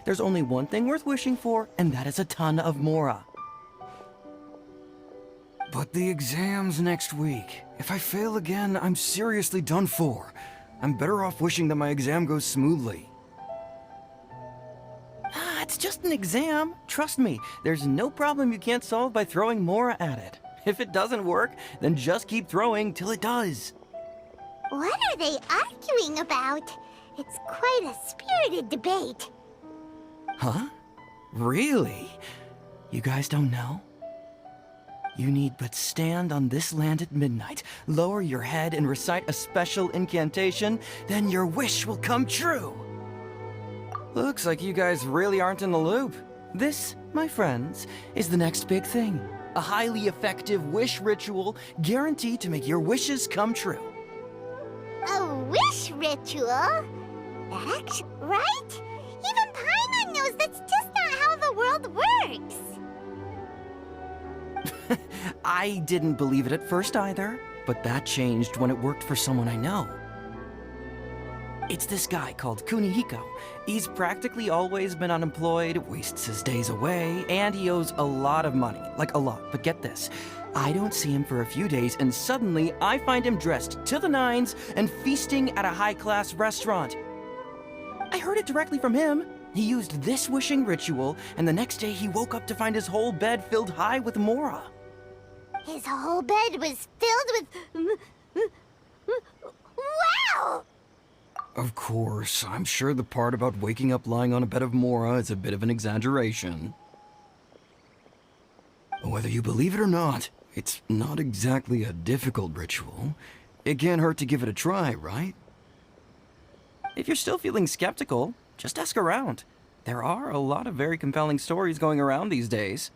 There's only one thing worth wishing for, and that is a ton of Mora. But the exam's next week. If I fail again, I'm seriously done for. I'm better off wishing that my exam goes smoothly. Ah, it's just an exam. Trust me, there's no problem you can't solve by throwing Mora at it. If it doesn't work, then just keep throwing till it does. What are they arguing about? It's quite a spirited debate. Huh? Really? You guys don't know? You need but stand on this land at midnight, lower your head and recite a special incantation, then your wish will come true. Looks like you guys really aren't in the loop. This, my friends, is the next big thing. A highly effective wish ritual guaranteed to make your wishes come true. A wish ritual? That's right? Even Paimon knows that's just not how the world works. I didn't believe it at first either, but that changed when it worked for someone I know. It's this guy called Kunihiko. He's practically always been unemployed, wastes his days away, and he owes a lot of money. Like a lot, but get this. I don't see him for a few days, and suddenly I find him dressed to the nines and feasting at a high-class restaurant. I heard it directly from him. He used this wishing ritual, and the next day he woke up to find his whole bed filled high with Mora. His whole bed was filled with... Wow! Of course, I'm sure the part about waking up lying on a bed of Mora is a bit of an exaggeration. Whether you believe it or not, it's not exactly a difficult ritual. It can't hurt to give it a try, right? If you're still feeling skeptical, just ask around. There are a lot of very compelling stories going around these days.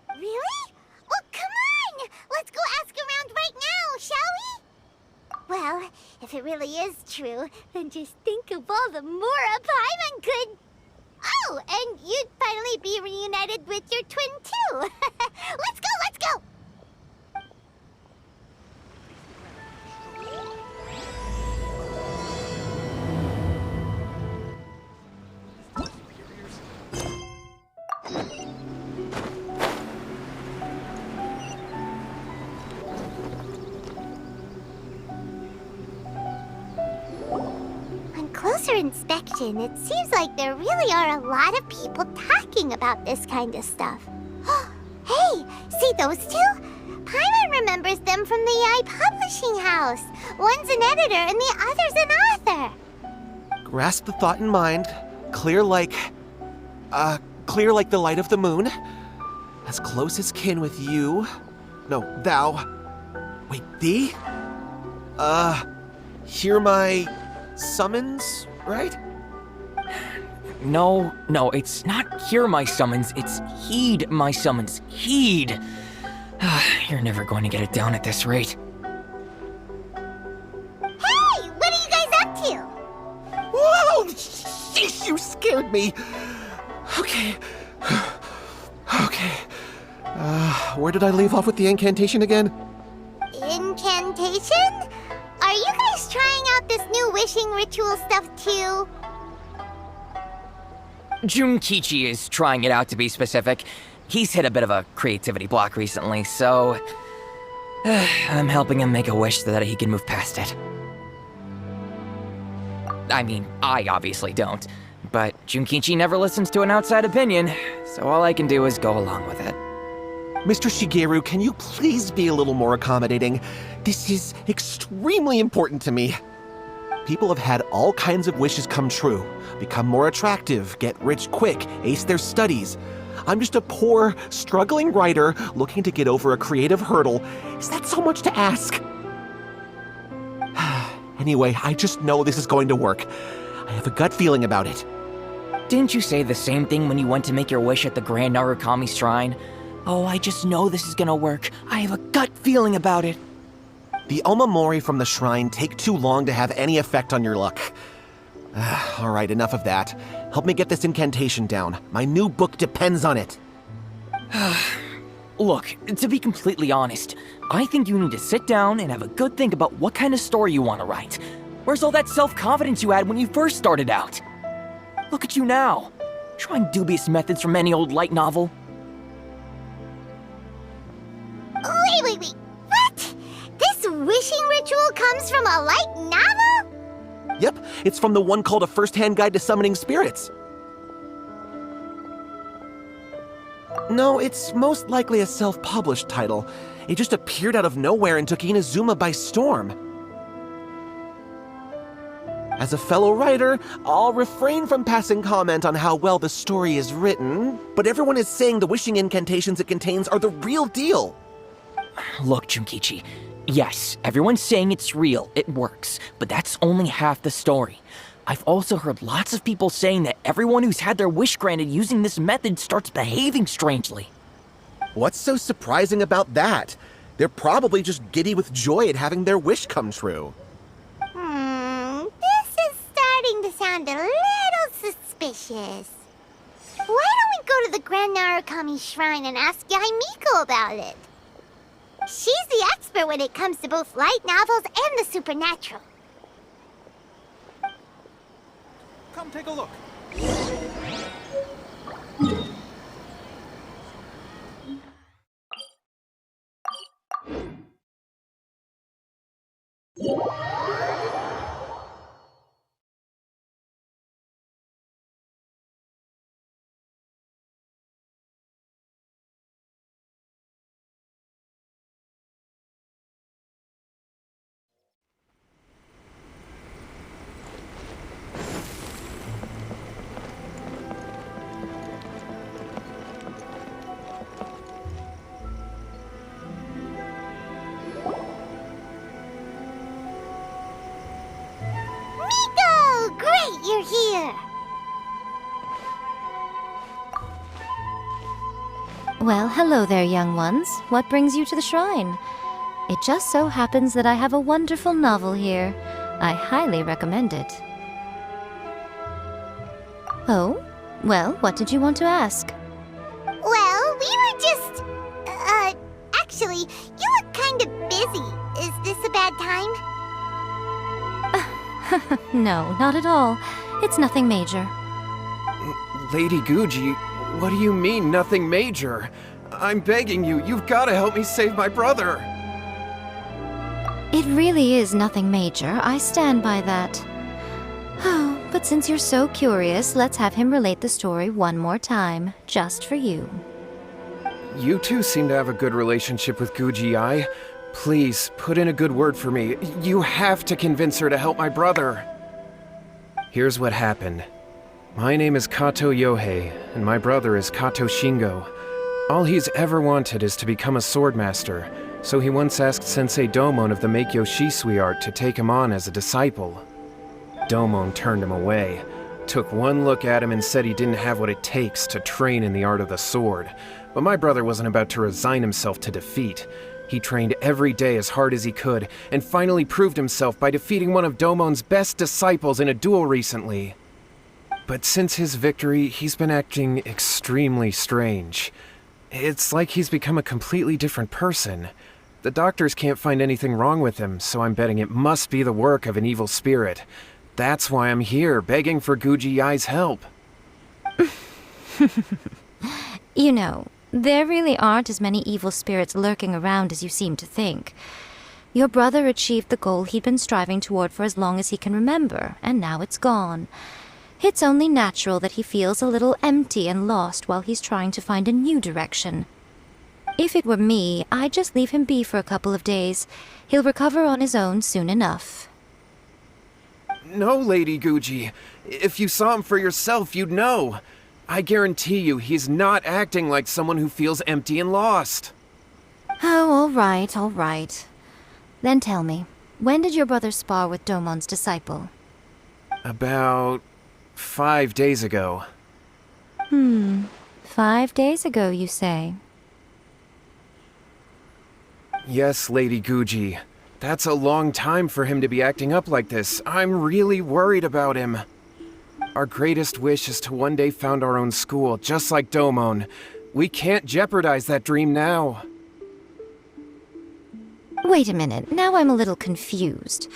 Really? Well, come on! Let's go ask around right now, shall we? Well, if it really is true, then just think of all the Mora Paimon could... Oh, and you'd finally be reunited with your twin, too. Let's go, let's go! Closer inspection, it seems like there really are a lot of people talking about this kind of stuff. Hey, see those two? Paimon remembers them from the AI publishing house. One's an editor and the other's an author. Grasp the thought in mind. Clear like the light of the moon. As close as kin with you. No, thou. Wait, thee? Hear my... summons, right? No, it's not hear my summons, it's heed my summons. Heed! You're never going to get it down at this rate. Hey, what are you guys up to? Whoa! Sheesh, you scared me! Okay. Where did I leave off with the incantation again? Incantation? Are you guys trying out this new wishing ritual stuff too? Junkichi is trying it out, to be specific. He's hit a bit of a creativity block recently, so... I'm helping him make a wish so that he can move past it. I mean, I obviously don't, but Junkichi never listens to an outside opinion, so all I can do is go along with it. Mr. Shigeru, can you please be a little more accommodating? This is extremely important to me. People have had all kinds of wishes come true. Become more attractive, get rich quick, ace their studies. I'm just a poor, struggling writer looking to get over a creative hurdle. Is that so much to ask? Anyway, I just know this is going to work. I have a gut feeling about it. Didn't you say the same thing when you went to make your wish at the Grand Narukami Shrine? Oh, I just know this is gonna work. I have a gut feeling about it. The omamori from the shrine take too long to have any effect on your luck. Alright, enough of that. Help me get this incantation down. My new book depends on it. Look, to be completely honest, I think you need to sit down and have a good think about what kind of story you want to write. Where's all that self-confidence you had when you first started out? Look at you now, trying dubious methods from any old light novel. Wait. What? This wishing ritual comes from a light novel? Yep, it's from the one called A First-Hand Guide to Summoning Spirits. No, it's most likely a self-published title. It just appeared out of nowhere and took Inazuma by storm. As a fellow writer, I'll refrain from passing comment on how well the story is written, but everyone is saying the wishing incantations it contains are the real deal. Look, Junkichi, yes, everyone's saying it's real, it works, but that's only half the story. I've also heard lots of people saying that everyone who's had their wish granted using this method starts behaving strangely. What's so surprising about that? They're probably just giddy with joy at having their wish come true. This is starting to sound a little suspicious. Why don't we go to the Grand Narukami Shrine and ask Miko about it? She's the expert when it comes to both light novels and the supernatural. Come take a look. Miko! Great, you're here! Well, hello there, young ones. What brings you to the shrine? It just so happens that I have a wonderful novel here. I highly recommend it. Oh? Well, what did you want to ask? Well, we were just... actually, you look kind of busy. Is this a bad time? No, not at all. It's nothing major. Lady Guji, what do you mean, nothing major? I'm begging you, you've got to help me save my brother. It really is nothing major. I stand by that. Oh, but since you're so curious, let's have him relate the story one more time, just for you. You two seem to have a good relationship with Guji-ai. Please, put in a good word for me. You have to convince her to help my brother. Here's what happened. My name is Kato Yohei, and my brother is Kato Shingo. All he's ever wanted is to become a swordmaster, so he once asked Sensei Domon of the Meikyo Shisui art to take him on as a disciple. Domon turned him away, took one look at him and said he didn't have what it takes to train in the art of the sword. But my brother wasn't about to resign himself to defeat. He trained every day as hard as he could, and finally proved himself by defeating one of Domon's best disciples in a duel recently. But since his victory, he's been acting extremely strange. It's like he's become a completely different person. The doctors can't find anything wrong with him, so I'm betting it must be the work of an evil spirit. That's why I'm here, begging for Guji-ai's help. You know, there really aren't as many evil spirits lurking around as you seem to think. Your brother achieved the goal he'd been striving toward for as long as he can remember, and now it's gone. It's only natural that he feels a little empty and lost while he's trying to find a new direction. If it were me, I'd just leave him be for a couple of days. He'll recover on his own soon enough. No, Lady Guji. If you saw him for yourself, you'd know. I guarantee you, he's not acting like someone who feels empty and lost. Oh, all right. Then tell me, when did your brother spar with Domon's disciple? About 5 days ago. 5 days ago, you say? Yes, Lady Guji. That's a long time for him to be acting up like this. I'm really worried about him. Our greatest wish is to one day found our own school, just like Domon. We can't jeopardize that dream now. Wait a minute, now I'm a little confused.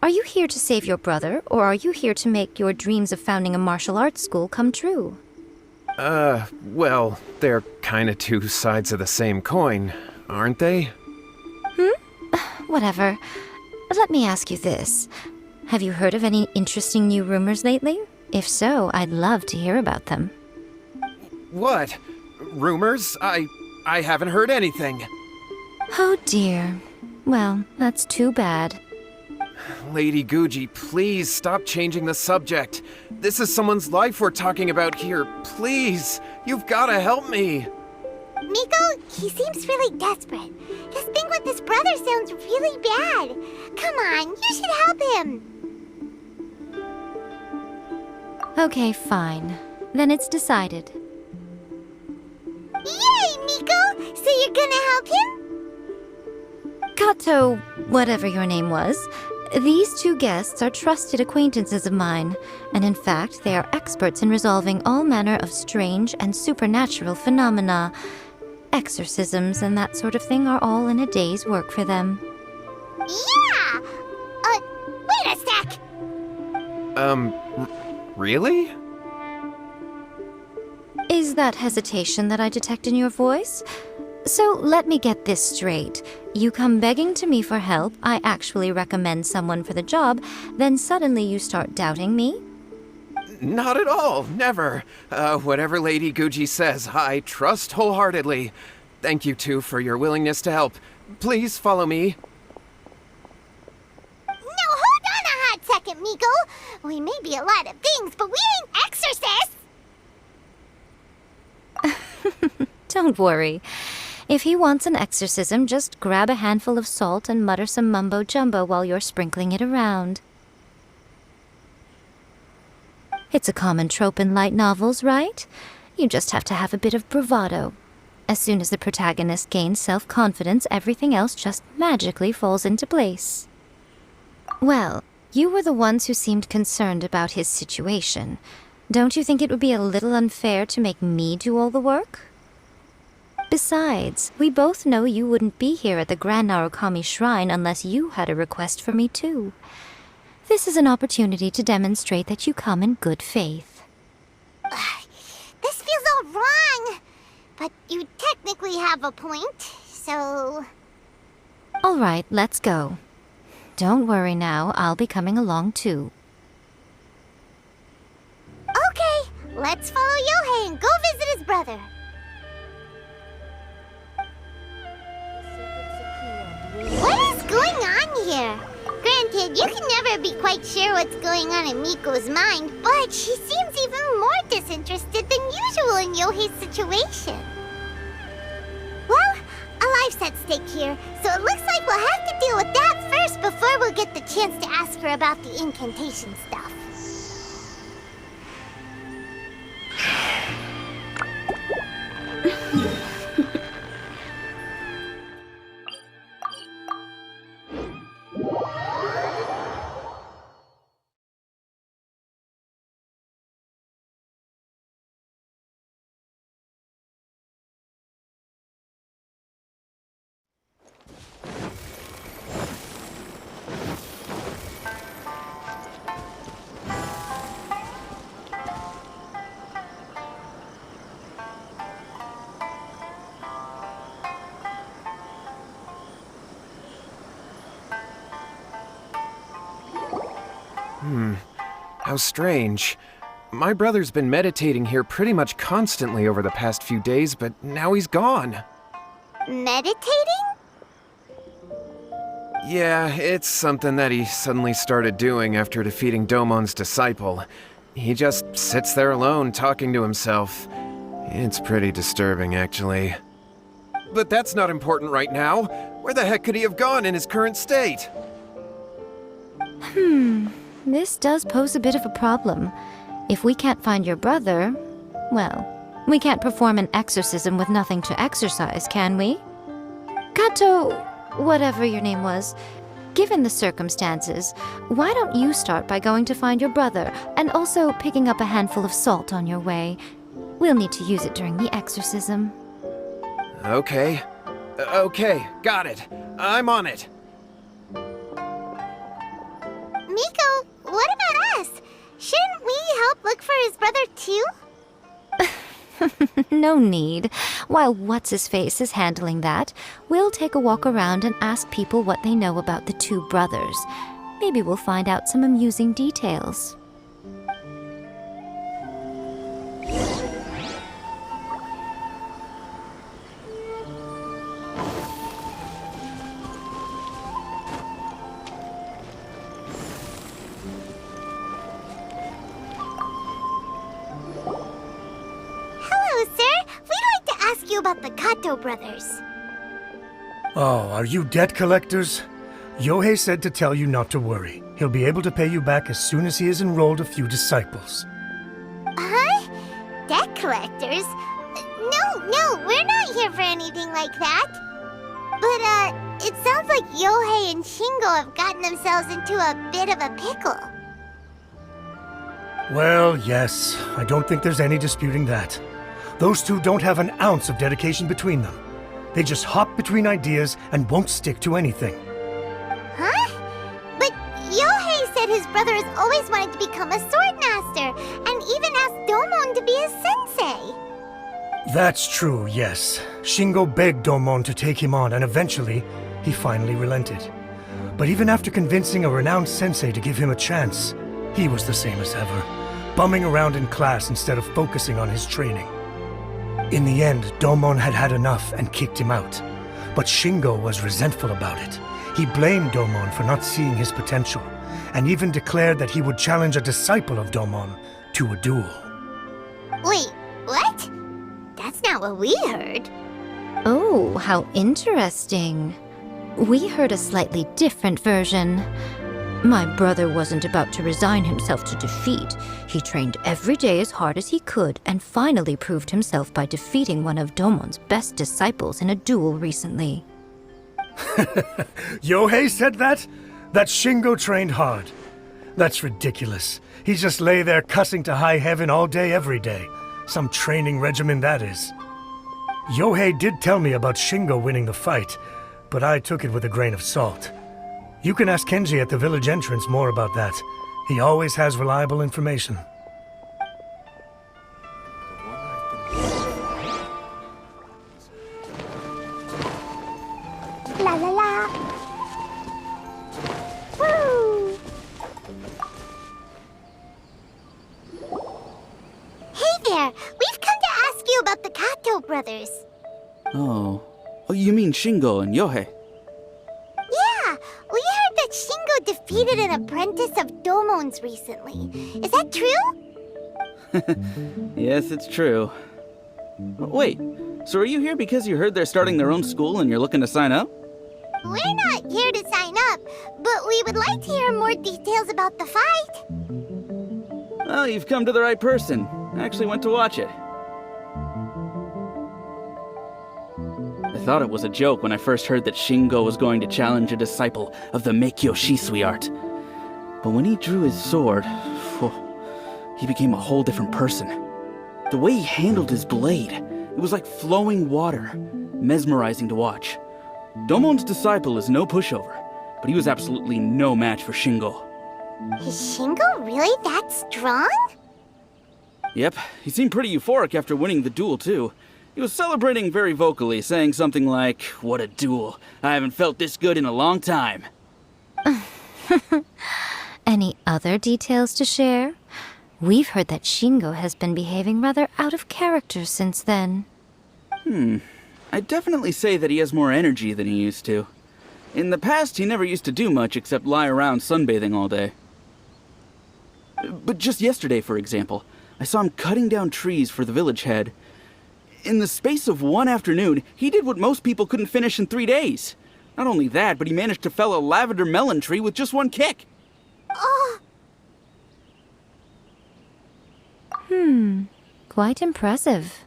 Are you here to save your brother, or are you here to make your dreams of founding a martial arts school come true? Well, they're kinda two sides of the same coin, aren't they? Whatever. Let me ask you this. Have you heard of any interesting new rumors lately? If so, I'd love to hear about them. What? Rumors? I haven't heard anything. Oh dear. Well, that's too bad. Lady Guji, please stop changing the subject. This is someone's life we're talking about here. Please, you've gotta help me. Miko, he seems really desperate. His thing with his brother sounds really bad. Come on, you should help him. Okay, fine. Then it's decided. Yay, Miko! So you're gonna help him? Kato, whatever your name was, these two guests are trusted acquaintances of mine, and in fact, they are experts in resolving all manner of strange and supernatural phenomena. Exorcisms and that sort of thing are all in a day's work for them. Yeah! Wait a sec! Really? Is that hesitation that I detect in your voice? So let me get this straight. You come begging to me for help, I actually recommend someone for the job, then suddenly you start doubting me? Not at all, never. Whatever Lady Guji says, I trust wholeheartedly. Thank you two for your willingness to help. Please follow me. No, hold on a hot second, Miko. We may be a lot of things, but we ain't exorcists! Don't worry. If he wants an exorcism, just grab a handful of salt and mutter some mumbo-jumbo while you're sprinkling it around. It's a common trope in light novels, right? You just have to have a bit of bravado. As soon as the protagonist gains self-confidence, everything else just magically falls into place. Well, you were the ones who seemed concerned about his situation. Don't you think it would be a little unfair to make me do all the work? Besides, we both know you wouldn't be here at the Grand Narukami Shrine unless you had a request for me too. This is an opportunity to demonstrate that you come in good faith. This feels all wrong. But you technically have a point, so... All right, let's go. Don't worry now, I'll be coming along too. Okay, let's follow Yohei and go visit his brother. What is going on here? Granted, you can never be quite sure what's going on in Miko's mind, but she seems even more disinterested than usual in Yohei's situation. Well, a life's at stake here, so it looks like we'll have to deal with that first before we'll get the chance to ask her about the incantation stuff. How strange. My brother's been meditating here pretty much constantly over the past few days, but now he's gone. Meditating? Yeah, it's something that he suddenly started doing after defeating Domon's disciple. He just sits there alone, talking to himself. It's pretty disturbing, actually. But that's not important right now. Where the heck could he have gone in his current state? This does pose a bit of a problem. If we can't find your brother, well, we can't perform an exorcism with nothing to exorcise, can we? Kato, whatever your name was, given the circumstances, why don't you start by going to find your brother and also picking up a handful of salt on your way? We'll need to use it during the exorcism. Okay. Okay, got it. I'm on it. Miko, what about us? Shouldn't we help look for his brother too? No need. While What's-His-Face is handling that, we'll take a walk around and ask people what they know about the two brothers. Maybe we'll find out some amusing details. About the Kato brothers. Oh, are you debt collectors? Yohei said to tell you not to worry. He'll be able to pay you back as soon as he has enrolled a few disciples. Huh? Debt collectors? No, we're not here for anything like that. But, it sounds like Yohei and Shingo have gotten themselves into a bit of a pickle. Well, yes, I don't think there's any disputing that. Those two don't have an ounce of dedication between them. They just hop between ideas and won't stick to anything. Huh? But Yohei said his brother has always wanted to become a sword master, and even asked Domon to be his sensei. That's true, yes. Shingo begged Domon to take him on, and eventually, he finally relented. But even after convincing a renowned sensei to give him a chance, he was the same as ever, bumming around in class instead of focusing on his training. In the end, Domon had had enough and kicked him out. But Shingo was resentful about it. He blamed Domon for not seeing his potential, and even declared that he would challenge a disciple of Domon to a duel. Wait, what? That's not what we heard. Oh, how interesting. We heard a slightly different version. My brother wasn't about to resign himself to defeat. He trained every day as hard as he could and finally proved himself by defeating one of Domon's best disciples in a duel recently. Yohei said that? That Shingo trained hard. That's ridiculous. He just lay there cussing to high heaven all day every day. Some training regimen, that is. Yohei did tell me about Shingo winning the fight, but I took it with a grain of salt. You can ask Kenji at the village entrance more about that. He always has reliable information. La la la. Woo! Hey there! We've come to ask you about the Kato brothers. Oh, you mean Shingo and Yohei? Yeah, we heard that Shingo defeated an apprentice of Domon's recently. Is that true? Yes, it's true. Wait, so are you here because you heard they're starting their own school and you're looking to sign up? We're not here to sign up, but we would like to hear more details about the fight. Well, you've come to the right person. I actually went to watch it. I thought it was a joke when I first heard that Shingo was going to challenge a disciple of the Meikyo Shisui art. But when he drew his sword, he became a whole different person. The way he handled his blade, it was like flowing water, mesmerizing to watch. Domon's disciple is no pushover, but he was absolutely no match for Shingo. Is Shingo really that strong? Yep, he seemed pretty euphoric after winning the duel too. He was celebrating very vocally, saying something like, "What a duel. I haven't felt this good in a long time." Any other details to share? We've heard that Shingo has been behaving rather out of character since then. I'd definitely say that he has more energy than he used to. In the past, he never used to do much except lie around sunbathing all day. But just yesterday, for example, I saw him cutting down trees for the village head. In the space of one afternoon, he did what most people couldn't finish in 3 days. Not only that, but he managed to fell a lavender melon tree with just one kick. Oh, Quite impressive.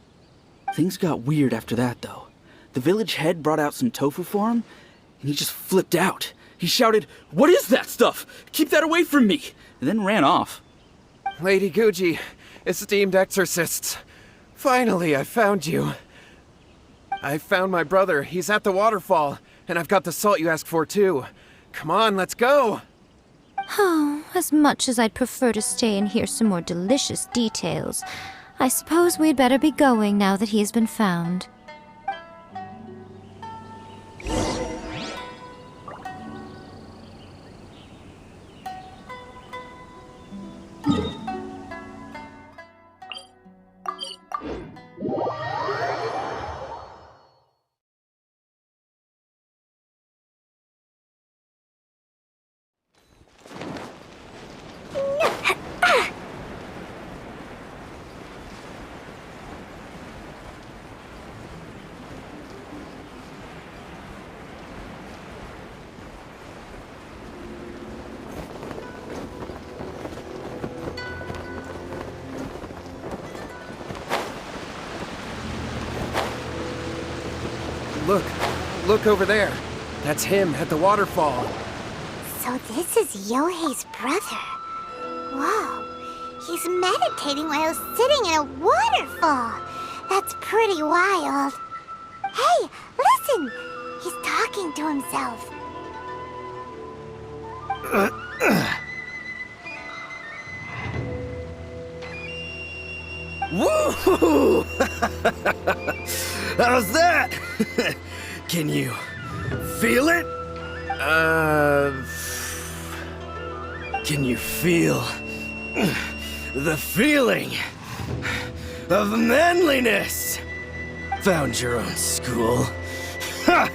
Things got weird after that, though. The village head brought out some tofu for him, and he just flipped out. He shouted, "What is that stuff? Keep that away from me!" and then ran off. Lady Guji, esteemed exorcists. Finally, I found you. I found my brother. He's at the waterfall, and I've got the salt you asked for, too. Come on, let's go! Oh, as much as I'd prefer to stay and hear some more delicious details, I suppose we'd better be going now that he has been found. Look over there. That's him at the waterfall. So this is Yohei's brother. Whoa, he's meditating while sitting in a waterfall. That's pretty wild. Hey, listen! He's talking to himself. Woo! How's that? Can you feel it? Can you feel the feeling of manliness? Found your own school? Ha!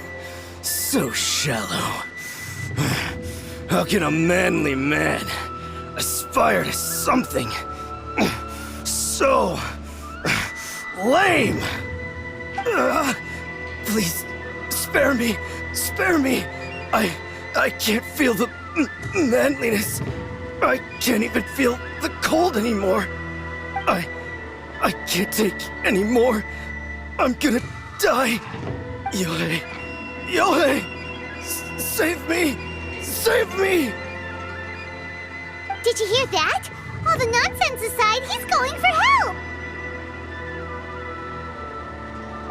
So shallow. How can a manly man aspire to something so lame? Please, spare me. Spare me. I can't feel the manliness. I can't even feel the cold anymore. I can't take any more. I'm gonna die. Yohei. Yohei! Save me! Save me! Did you hear that? All the nonsense aside, he's calling for help!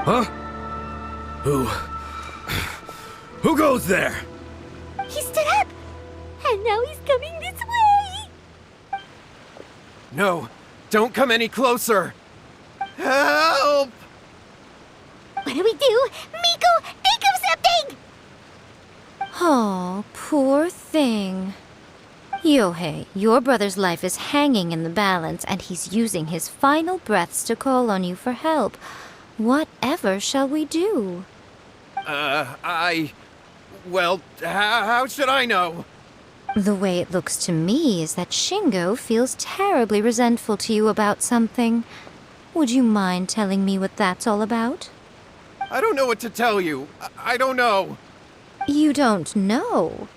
Huh? Who goes there? He stood up! And now he's coming this way! No, don't come any closer. Help! What do we do? Miko, think of something! Oh, poor thing. Yohei, your brother's life is hanging in the balance, and he's using his final breaths to call on you for help. Whatever shall we do? Well, how should I know? The way it looks to me is that Shingo feels terribly resentful to you about something. Would you mind telling me what that's all about? I don't know what to tell you. I don't know. You don't know?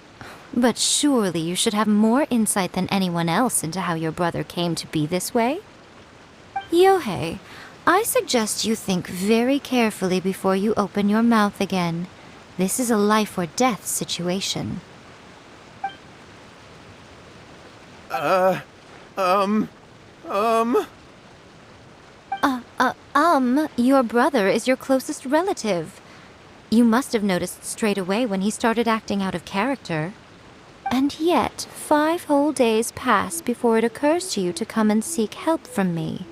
But surely you should have more insight than anyone else into how your brother came to be this way? Yohei, I suggest you think very carefully before you open your mouth again. This is a life or death situation. Your brother is your closest relative. You must have noticed straight away when he started acting out of character. And yet, 5 whole days pass before it occurs to you to come and seek help from me.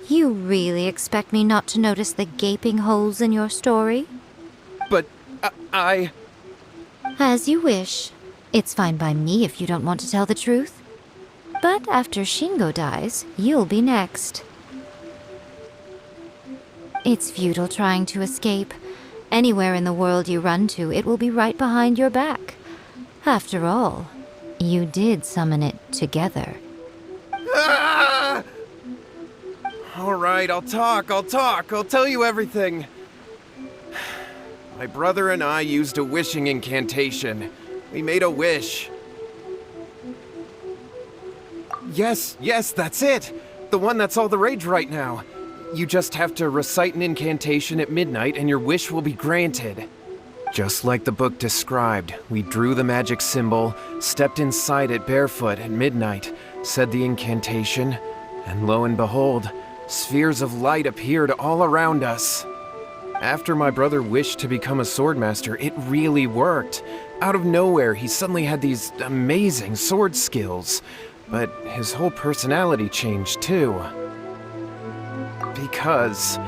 You really expect me not to notice the gaping holes in your story? But, As you wish. It's fine by me if you don't want to tell the truth. But after Shingo dies, you'll be next. It's futile trying to escape. Anywhere in the world you run to, it will be right behind your back. After all, you did summon it together. Ah! All right, I'll talk. I'll tell you everything. My brother and I used a wishing incantation. We made a wish. Yes, that's it. The one that's all the rage right now. You just have to recite an incantation at midnight and your wish will be granted. Just like the book described, we drew the magic symbol, stepped inside it barefoot at midnight, said the incantation, and lo and behold, spheres of light appeared all around us. After my brother wished to become a swordmaster, it really worked. Out of nowhere, he suddenly had these amazing sword skills. But his whole personality changed too. Because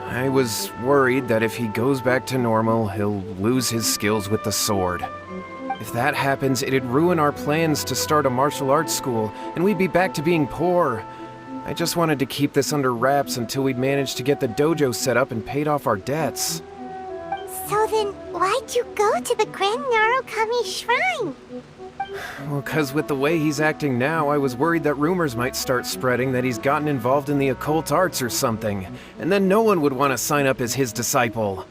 I was worried that if he goes back to normal, he'll lose his skills with the sword. If that happens, it'd ruin our plans to start a martial arts school, and we'd be back to being poor. I just wanted to keep this under wraps until we'd managed to get the dojo set up and paid off our debts. So then, why'd you go to the Grand Narukami Shrine? Well, 'cause with the way he's acting now, I was worried that rumors might start spreading that he's gotten involved in the occult arts or something, and then no one would want to sign up as his disciple.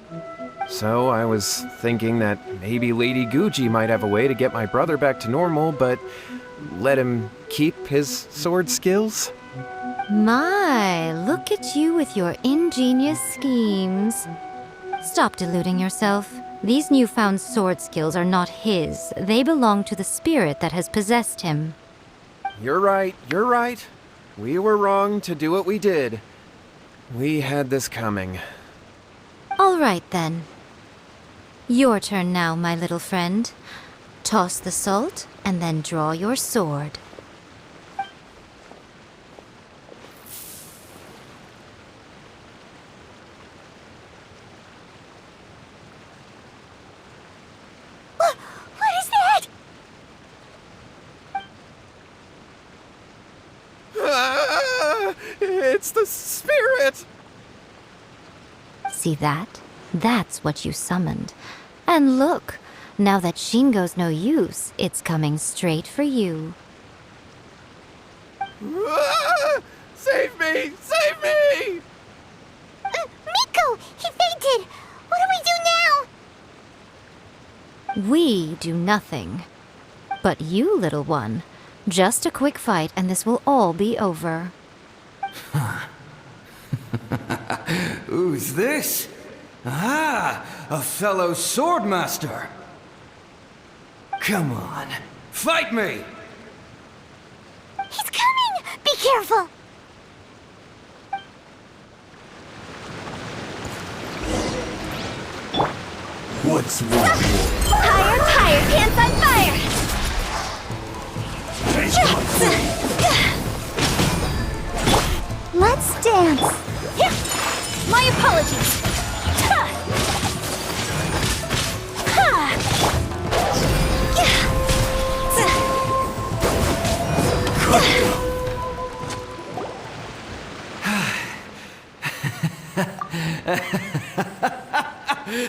So I was thinking that maybe Lady Guji might have a way to get my brother back to normal, but let him keep his sword skills? My, look at you with your ingenious schemes. Stop deluding yourself. These newfound sword skills are not his. They belong to the spirit that has possessed him. You're right, you're right. We were wrong to do what we did. We had this coming. All right, then. Your turn now, my little friend. Toss the salt, and then draw your sword. What is that? It's the spirit! See that? That's what you summoned. And look, now that Shingo's no use, it's coming straight for you. Save me! Save me! Miko! He fainted! What do we do now? We do nothing. But you, little one, just a quick fight and this will all be over. Who's this? Ah, a fellow swordmaster. Come on, fight me! He's coming! Be careful! What's wrong? Higher, higher, pants on fire! Let's dance. My apologies.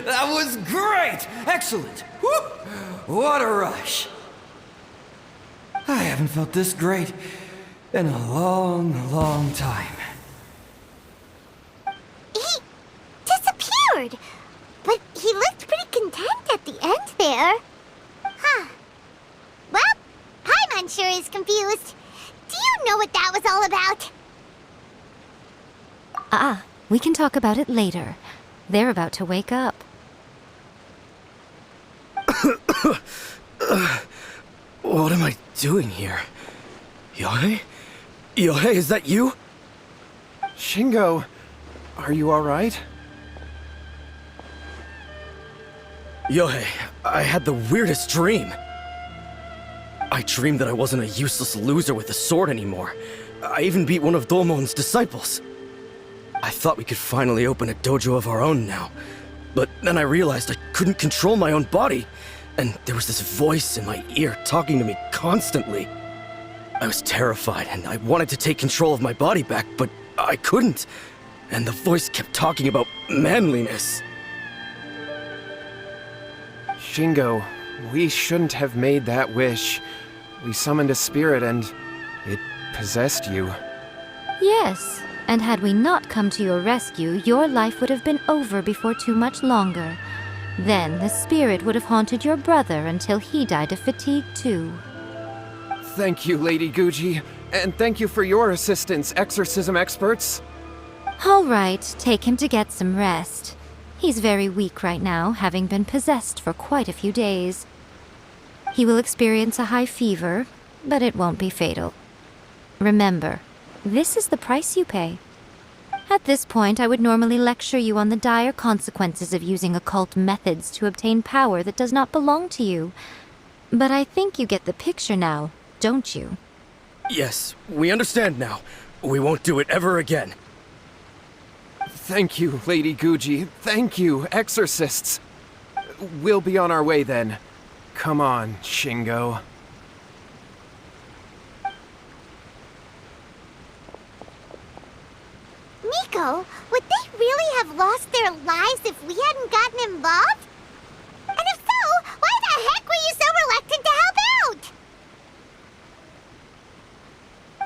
That was great! Excellent! Woo! What a rush! I haven't felt this great in a long, long time. He disappeared! But he looked pretty content at the end there. Huh. Well, Paimon sure is confused. Do you know what that was all about? We can talk about it later. They're about to wake up. What am I doing here? Yohei? Yohei, is that you? Shingo, are you alright? Yohei, I had the weirdest dream. I dreamed that I wasn't a useless loser with a sword anymore. I even beat one of Domon's disciples. I thought we could finally open a dojo of our own now. But then I realized I couldn't control my own body. And there was this voice in my ear talking to me constantly. I was terrified and I wanted to take control of my body back, but I couldn't. And the voice kept talking about manliness. Shingo, we shouldn't have made that wish. We summoned a spirit and it possessed you. Yes, and had we not come to your rescue, your life would have been over before too much longer. Then the spirit would have haunted your brother until he died of fatigue too. Thank you, Lady Guji, and thank you for your assistance, exorcism experts. All right, take him to get some rest. He's very weak right now, having been possessed for quite a few days. He will experience a high fever, but it won't be fatal. Remember, this is the price you pay. At this point, I would normally lecture you on the dire consequences of using occult methods to obtain power that does not belong to you. But I think you get the picture now, don't you? Yes, we understand now. We won't do it ever again. Thank you, Lady Guji. Thank you, exorcists. We'll be on our way then. Come on, Shingo. Miko, would they really have lost their lives if we hadn't gotten involved? And if so, why the heck were you so reluctant to help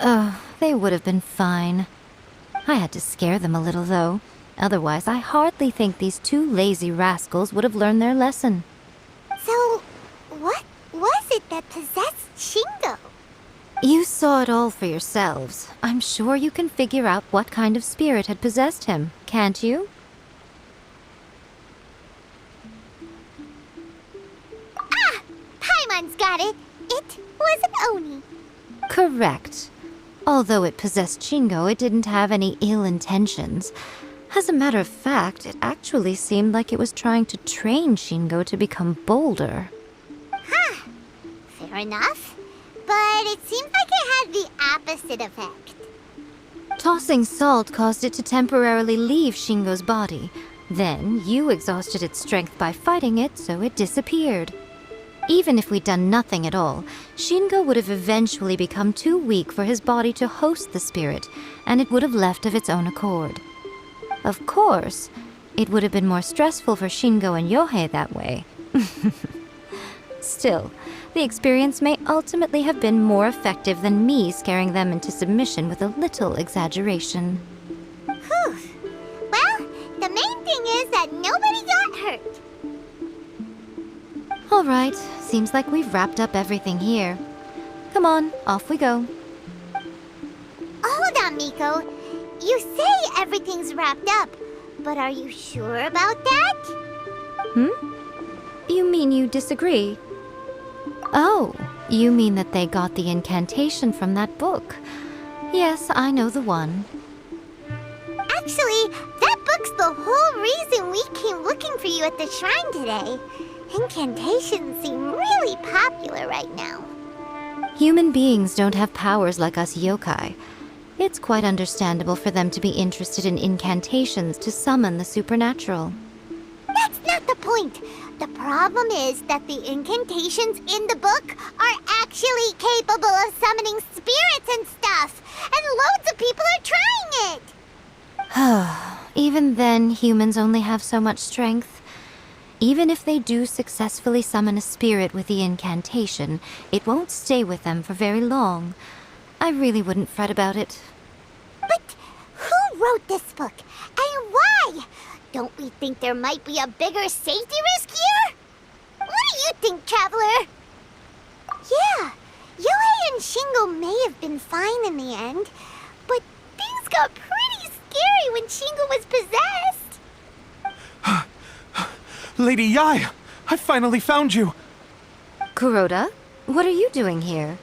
out? They would have been fine. I had to scare them a little, though. Otherwise, I hardly think these two lazy rascals would have learned their lesson. So, what was it that possessed Shingo? You saw it all for yourselves. I'm sure you can figure out what kind of spirit had possessed him, can't you? Ah! Paimon's got it! It was an Oni. Correct. Although it possessed Shingo, it didn't have any ill intentions. As a matter of fact, it actually seemed like it was trying to train Shingo to become bolder. Huh. Fair enough. But it seems like it had the opposite effect. Tossing salt caused it to temporarily leave Shingo's body. Then, you exhausted its strength by fighting it, so it disappeared. Even if we'd done nothing at all, Shingo would have eventually become too weak for his body to host the spirit, and it would have left of its own accord. Of course, it would have been more stressful for Shingo and Yohei that way. Still, the experience may ultimately have been more effective than me scaring them into submission with a little exaggeration. Whew. Well, the main thing is that nobody got hurt. All right, seems like we've wrapped up everything here. Come on, off we go. Hold on, Miko. You say everything's wrapped up, but are you sure about that? You mean you disagree? Oh, you mean that they got the incantation from that book. Yes, I know the one. Actually, that book's the whole reason we came looking for you at the shrine today. Incantations seem really popular right now. Human beings don't have powers like us yokai. It's quite understandable for them to be interested in incantations to summon the supernatural. That's not the point. The problem is that the incantations in the book are actually capable of summoning spirits and stuff, and loads of people are trying it. Even then, humans only have so much strength. Even if they do successfully summon a spirit with the incantation, it won't stay with them for very long. I really wouldn't fret about it. But who wrote this book, and why? Don't we think there might be a bigger safety risk here? What do you think, Traveler? Yeah, Yohei and Shingo may have been fine in the end, but things got pretty scary when Shingo was possessed. Lady Yai, I finally found you. Kuroda, what are you doing here?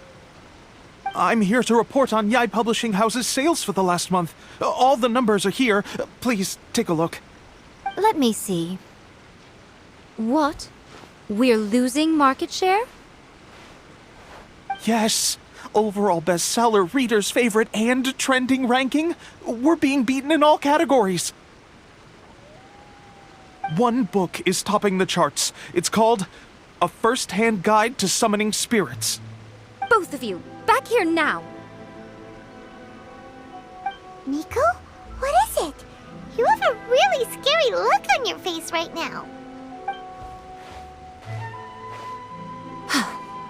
I'm here to report on Yai Publishing House's sales for the last month. All the numbers are here. Please take a look. Let me see. What? We're losing market share? Yes. Overall bestseller, reader's favorite, and trending ranking. We're being beaten in all categories. One book is topping the charts. It's called A First-Hand Guide to Summoning Spirits. Both of you, back here now! Miko? What is it? You have a really scary look on your face right now.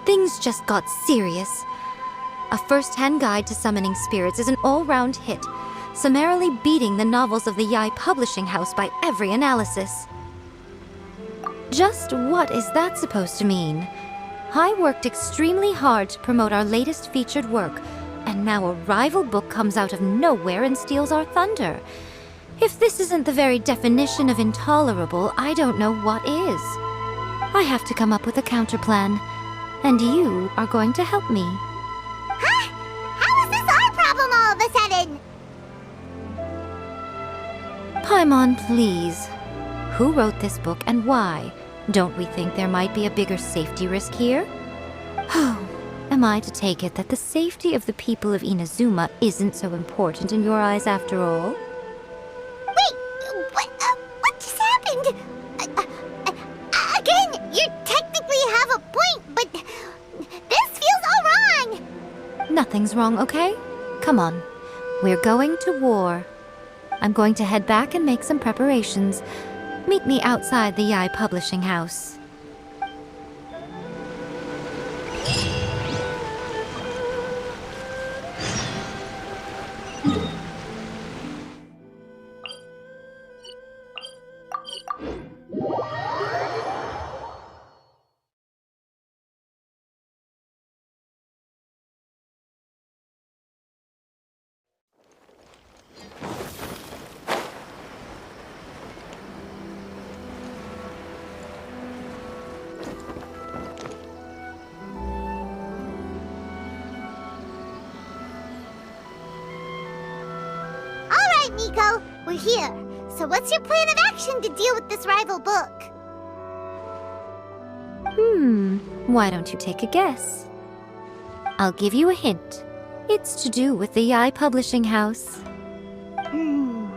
Things just got serious. A First-Hand Guide to Summoning Spirits is an all-round hit, summarily beating the novels of the Yai Publishing House by every analysis. Just what is that supposed to mean? I worked extremely hard to promote our latest featured work, and now a rival book comes out of nowhere and steals our thunder. If this isn't the very definition of intolerable, I don't know what is. I have to come up with a counterplan, and you are going to help me. Huh? How is this our problem all of a sudden? Paimon, please. Who wrote this book and why? Don't we think there might be a bigger safety risk here? Oh, am I to take it that the safety of the people of Inazuma isn't so important in your eyes after all? Wait, what just happened? Again, you technically have a point, but this feels all wrong. Nothing's wrong, okay? Come on. We're going to war. I'm going to head back and make some preparations. Meet me outside the Yae Publishing House. Miko, we're here. So what's your plan of action to deal with this rival book? Why don't you take a guess? I'll give you a hint. It's to do with the Yae Publishing House. Oh,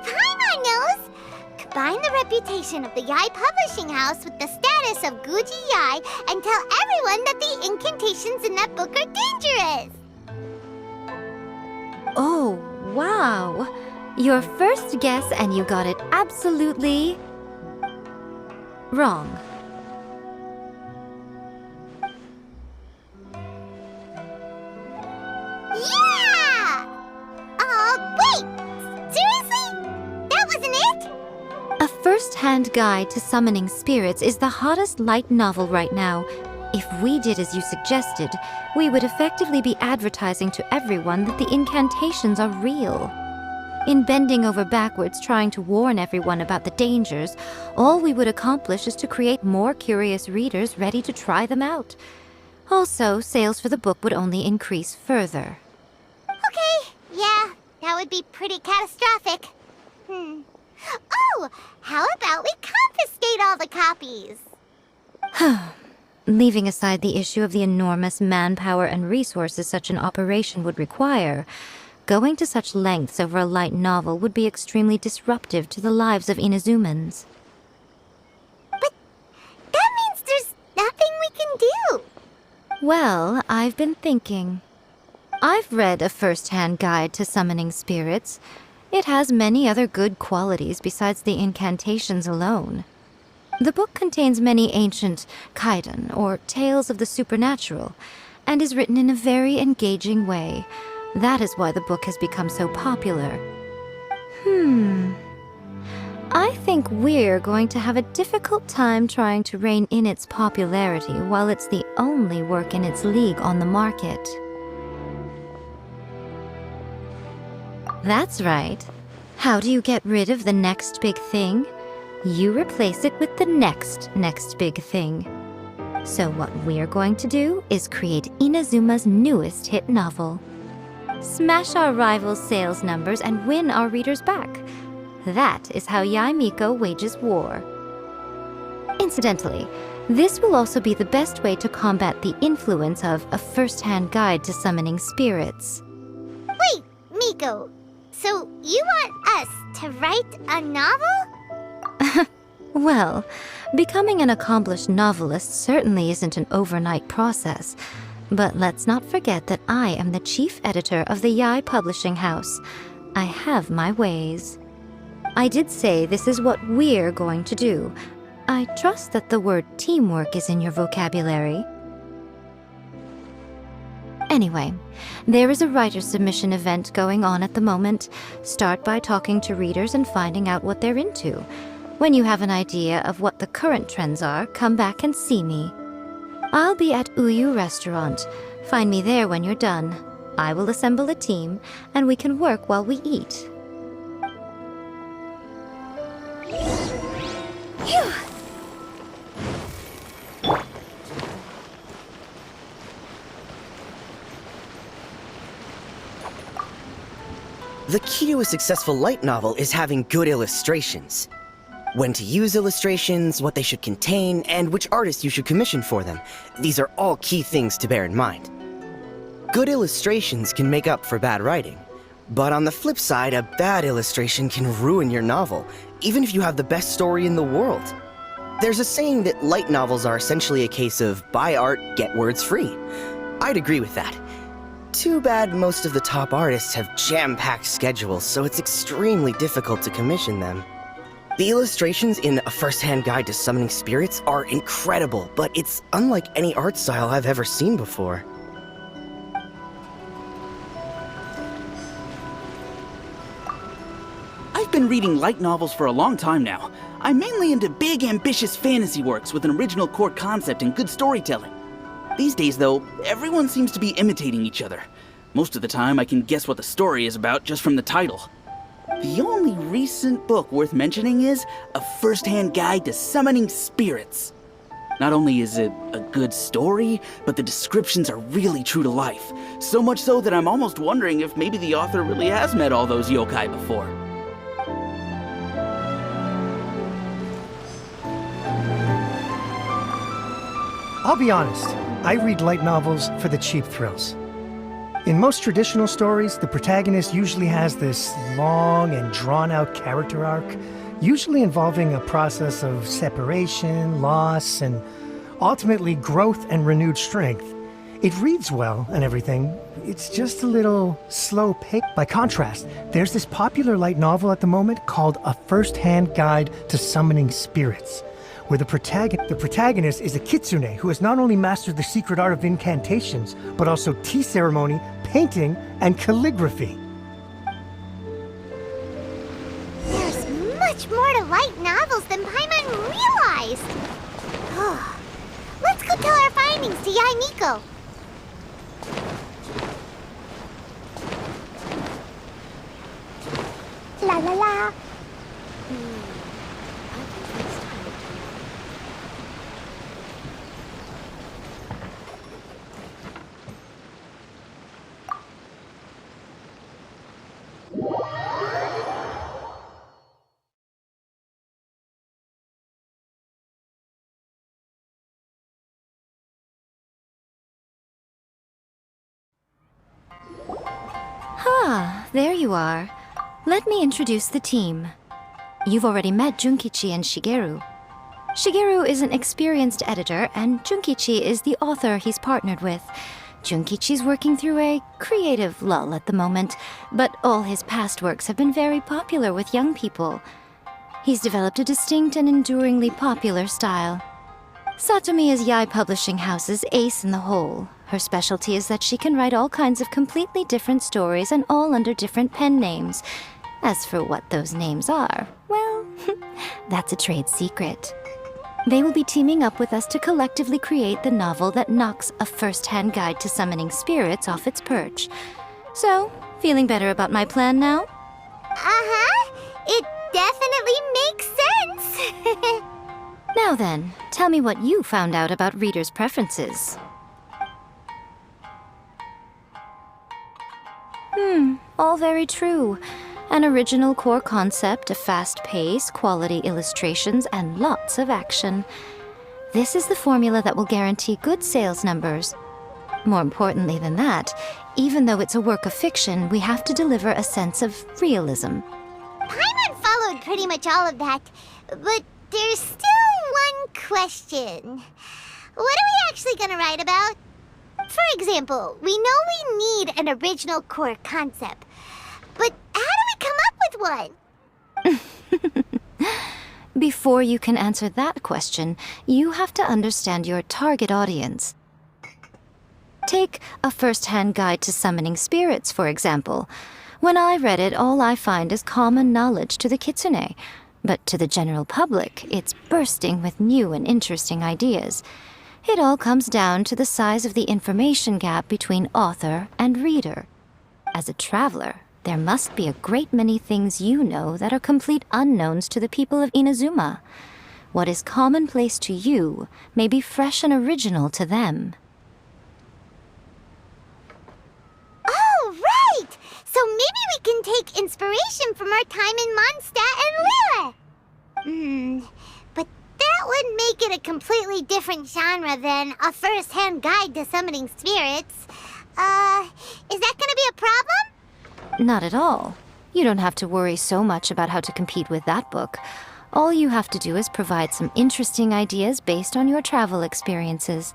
Paimon knows! Combine the reputation of the Yae Publishing House with the status of Guji Yae and tell everyone that the incantations in that book are dangerous! Oh, wow. Your first guess and you got it absolutely wrong. Yeah! Wait! Seriously? That wasn't it? A first-hand guide to summoning spirits is the hottest light novel right now. If we did as you suggested, we would effectively be advertising to everyone that the incantations are real. In bending over backwards trying to warn everyone about the dangers, all we would accomplish is to create more curious readers ready to try them out. Also, sales for the book would only increase further. Okay, yeah, that would be pretty catastrophic. Oh, how about we confiscate all the copies? Leaving aside the issue of the enormous manpower and resources such an operation would require, going to such lengths over a light novel would be extremely disruptive to the lives of Inazumans. But that means there's nothing we can do. Well, I've been thinking. I've read a first-hand guide to summoning spirits. It has many other good qualities besides the incantations alone. The book contains many ancient kaidan, or tales of the supernatural, and is written in a very engaging way. That is why the book has become so popular. I think we're going to have a difficult time trying to rein in its popularity while it's the only work in its league on the market. That's right. How do you get rid of the next big thing? You replace it with the next big thing. So what we're going to do is create Inazuma's newest hit novel. Smash our rivals' sales numbers and win our readers back. That is how Yae Miko wages war. Incidentally, this will also be the best way to combat the influence of a first-hand guide to summoning spirits. Wait, Miko, so you want us to write a novel? Well, becoming an accomplished novelist certainly isn't an overnight process. But let's not forget that I am the chief editor of the Yae Publishing House. I have my ways. I did say this is what we're going to do. I trust that the word teamwork is in your vocabulary. Anyway, there is a writer submission event going on at the moment. Start by talking to readers and finding out what they're into. When you have an idea of what the current trends are, come back and see me. I'll be at Uyu Restaurant. Find me there when you're done. I will assemble a team, and we can work while we eat. Phew! The key to a successful light novel is having good illustrations. When to use illustrations, what they should contain, and which artist you should commission for them. These are all key things to bear in mind. Good illustrations can make up for bad writing. But on the flip side, a bad illustration can ruin your novel, even if you have the best story in the world. There's a saying that light novels are essentially a case of buy art, get words free. I'd agree with that. Too bad most of the top artists have jam-packed schedules, so it's extremely difficult to commission them. The illustrations in A First-Hand Guide to Summoning Spirits are incredible, but it's unlike any art style I've ever seen before. I've been reading light novels for a long time now. I'm mainly into big, ambitious fantasy works with an original core concept and good storytelling. These days, though, everyone seems to be imitating each other. Most of the time, I can guess what the story is about just from the title. The only recent book worth mentioning is A First-Hand Guide to Summoning Spirits. Not only is it a good story, but the descriptions are really true to life. So much so that I'm almost wondering if maybe the author really has met all those yokai before. I'll be honest, I read light novels for the cheap thrills. In most traditional stories, the protagonist usually has this long and drawn-out character arc, usually involving a process of separation, loss, and ultimately growth and renewed strength. It reads well and everything, it's just a little slow pace. By contrast, there's this popular light novel at the moment called A First-Hand Guide to Summoning Spirits, where the protagonist is a kitsune who has not only mastered the secret art of incantations, but also tea ceremony, painting, and calligraphy. There's much more to light novels than Paimon realized. Let's go tell our findings to Yae Miko. La la la. Ah, there you are. Let me introduce the team. You've already met Junkichi and Shigeru. Shigeru is an experienced editor, and Junkichi is the author he's partnered with. Junkichi's working through a creative lull at the moment, but all his past works have been very popular with young people. He's developed a distinct and enduringly popular style. Satomi is Yae Publishing House's ace in the hole. Her specialty is that she can write all kinds of completely different stories and all under different pen names. As for what those names are, well, that's a trade secret. They will be teaming up with us to collectively create the novel that knocks A First-Hand Guide to Summoning Spirits off its perch. So, feeling better about my plan now? Uh-huh. It definitely makes sense. Now then, tell me what you found out about readers' preferences. All very true. An original core concept, a fast pace, quality illustrations, and lots of action. This is the formula that will guarantee good sales numbers. More importantly than that, even though it's a work of fiction, we have to deliver a sense of realism. Paimon followed pretty much all of that, but there's still one question. What are we actually gonna write about? For example, we know we need an original core concept, but how do we come up with one? Before you can answer that question, you have to understand your target audience. Take A First-Hand Guide to Summoning Spirits, for example. When I read it, all I find is common knowledge to the kitsune. But to the general public, it's bursting with new and interesting ideas. It all comes down to the size of the information gap between author and reader. As a traveler, there must be a great many things you know that are complete unknowns to the people of Inazuma. What is commonplace to you may be fresh and original to them. Oh, right! So maybe we can take inspiration from our time in Mondstadt and Lille. But that would make it a completely different genre than a first-hand guide to summoning spirits. Is that gonna be a problem? Not at all. You don't have to worry so much about how to compete with that book. All you have to do is provide some interesting ideas based on your travel experiences.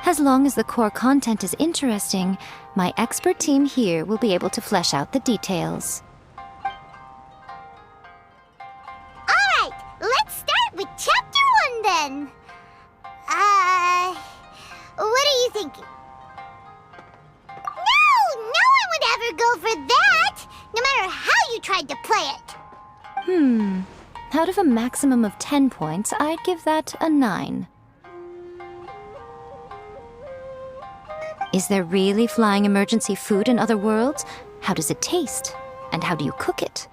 As long as the core content is interesting, my expert team here will be able to flesh out the details. Alright, let's start with Chapter 1 then. What are you thinking? No one would ever go for that, no matter how you tried to play it. Out of a maximum of 10 points, I'd give that a 9. Is there really flying emergency food in other worlds? How does it taste? And how do you cook it?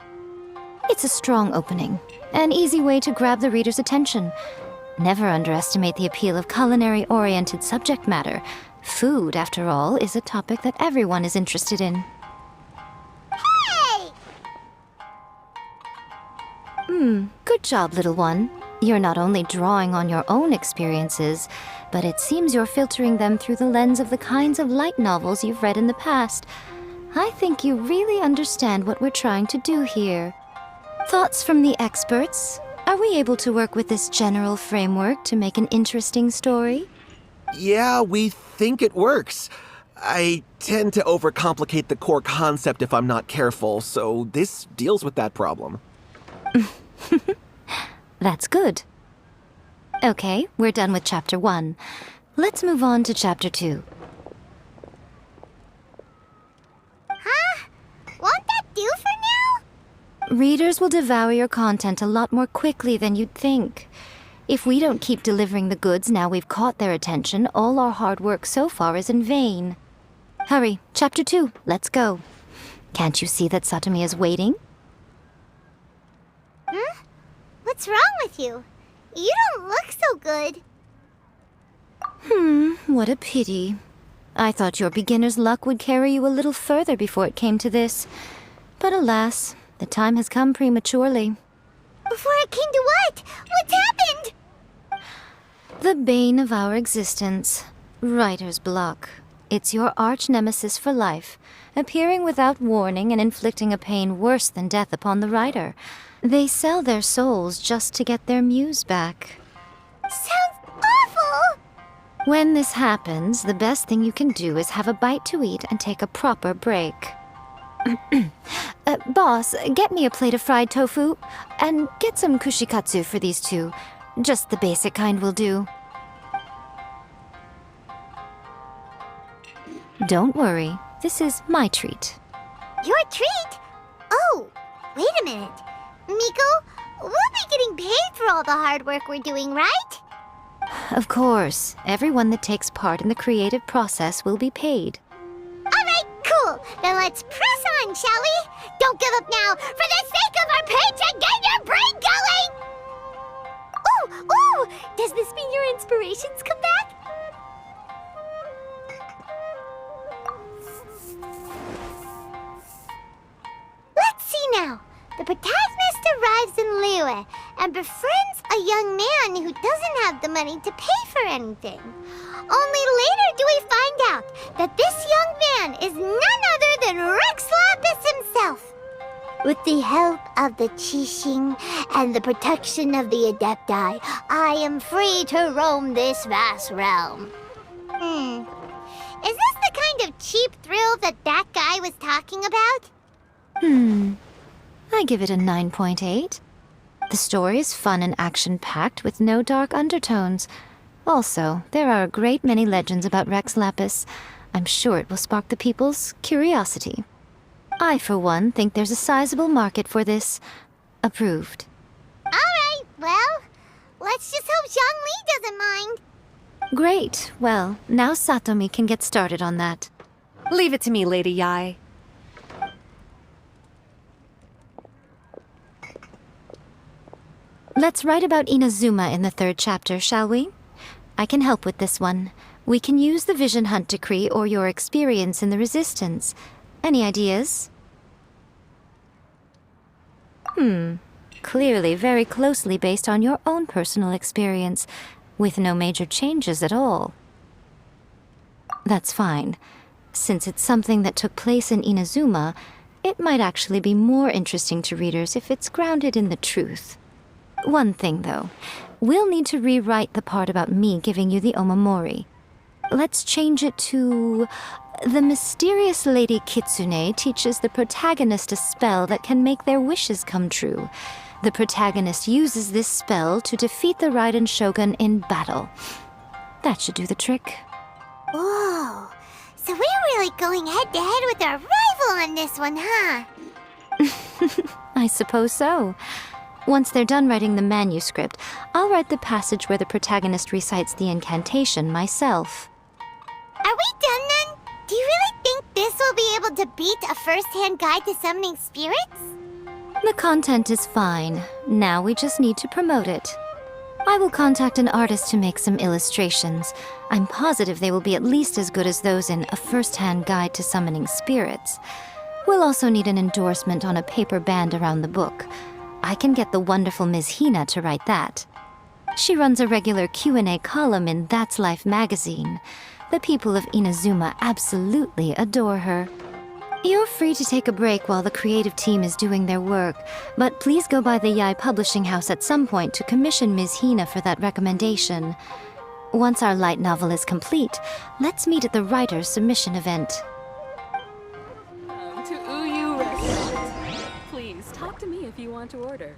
It's a strong opening, an easy way to grab the reader's attention. Never underestimate the appeal of culinary-oriented subject matter. Food, after all, is a topic that everyone is interested in. Hey! Good job, little one. You're not only drawing on your own experiences, but it seems you're filtering them through the lens of the kinds of light novels you've read in the past. I think you really understand what we're trying to do here. Thoughts from the experts? Are we able to work with this general framework to make an interesting story? Yeah, we think it works. I tend to overcomplicate the core concept if I'm not careful, so this deals with that problem. That's good. Okay, we're done with Chapter 1. Let's move on to Chapter 2. Huh? Won't that do for now? Readers will devour your content a lot more quickly than you'd think. If we don't keep delivering the goods now we've caught their attention, all our hard work so far is in vain. Hurry, Chapter 2, let's go. Can't you see that Satomi is waiting? What's wrong with you? You don't look so good. What a pity. I thought your beginner's luck would carry you a little further before it came to this. But alas, the time has come prematurely. Before it came to what? What's happened? The bane of our existence. Writer's block. It's your arch-nemesis for life, appearing without warning and inflicting a pain worse than death upon the writer. They sell their souls just to get their muse back. Sounds awful! When this happens, the best thing you can do is have a bite to eat and take a proper break. Boss, get me a plate of fried tofu, and get some kushikatsu for these two. Just the basic kind will do. Don't worry, this is my treat. Your treat? Oh, wait a minute. Miko, we'll be getting paid for all the hard work we're doing, right? Of course, everyone that takes part in the creative process will be paid. Alright, cool. Then let's press on, shall we? Don't give up now. For the sake of our paycheck, get your brain going! Ooh! Does this mean your inspirations come back? Let's see now. The protagonist arrives in Liyue and befriends a young man who doesn't have the money to pay for anything. Only later do we find out that this young man is none other than Rex Lapis himself. With the help of the Qixing and the protection of the Adepti, I am free to roam this vast realm. Is this the kind of cheap thrill that guy was talking about? I give it a 9.8. The story is fun and action-packed with no dark undertones. Also, there are a great many legends about Rex Lapis. I'm sure it will spark the people's curiosity. I, for one, think there's a sizable market for this. Approved. Alright, well, let's just hope Zhongli doesn't mind. Great. Well, now Satomi can get started on that. Leave it to me, Lady Yae. Let's write about Inazuma in the 3rd chapter, shall we? I can help with this one. We can use the Vision Hunt Decree or your experience in the Resistance. Any ideas? Clearly very closely based on your own personal experience, with no major changes at all. That's fine. Since it's something that took place in Inazuma, it might actually be more interesting to readers if it's grounded in the truth. One thing, though. We'll need to rewrite the part about me giving you the omamori. Let's change it to... The mysterious Lady Kitsune teaches the protagonist a spell that can make their wishes come true. The protagonist uses this spell to defeat the Raiden Shogun in battle. That should do the trick. Whoa. So we're really going head-to-head with our rival on this one, huh? I suppose so. Once they're done writing the manuscript, I'll write the passage where the protagonist recites the incantation myself. Are we done then? Do you really think this will be able to beat a first-hand guide to summoning spirits? The content is fine. Now we just need to promote it. I will contact an artist to make some illustrations. I'm positive they will be at least as good as those in A First-Hand Guide to Summoning Spirits. We'll also need an endorsement on a paper band around the book. I can get the wonderful Ms. Hina to write that. She runs a regular Q&A column in That's Life magazine. The people of Inazuma absolutely adore her. You're free to take a break while the creative team is doing their work, but please go by the Yae Publishing House at some point to commission Ms. Hina for that recommendation. Once our light novel is complete, let's meet at the writer's submission event. To Uyu Restaurant. Please, talk to me if you want to order.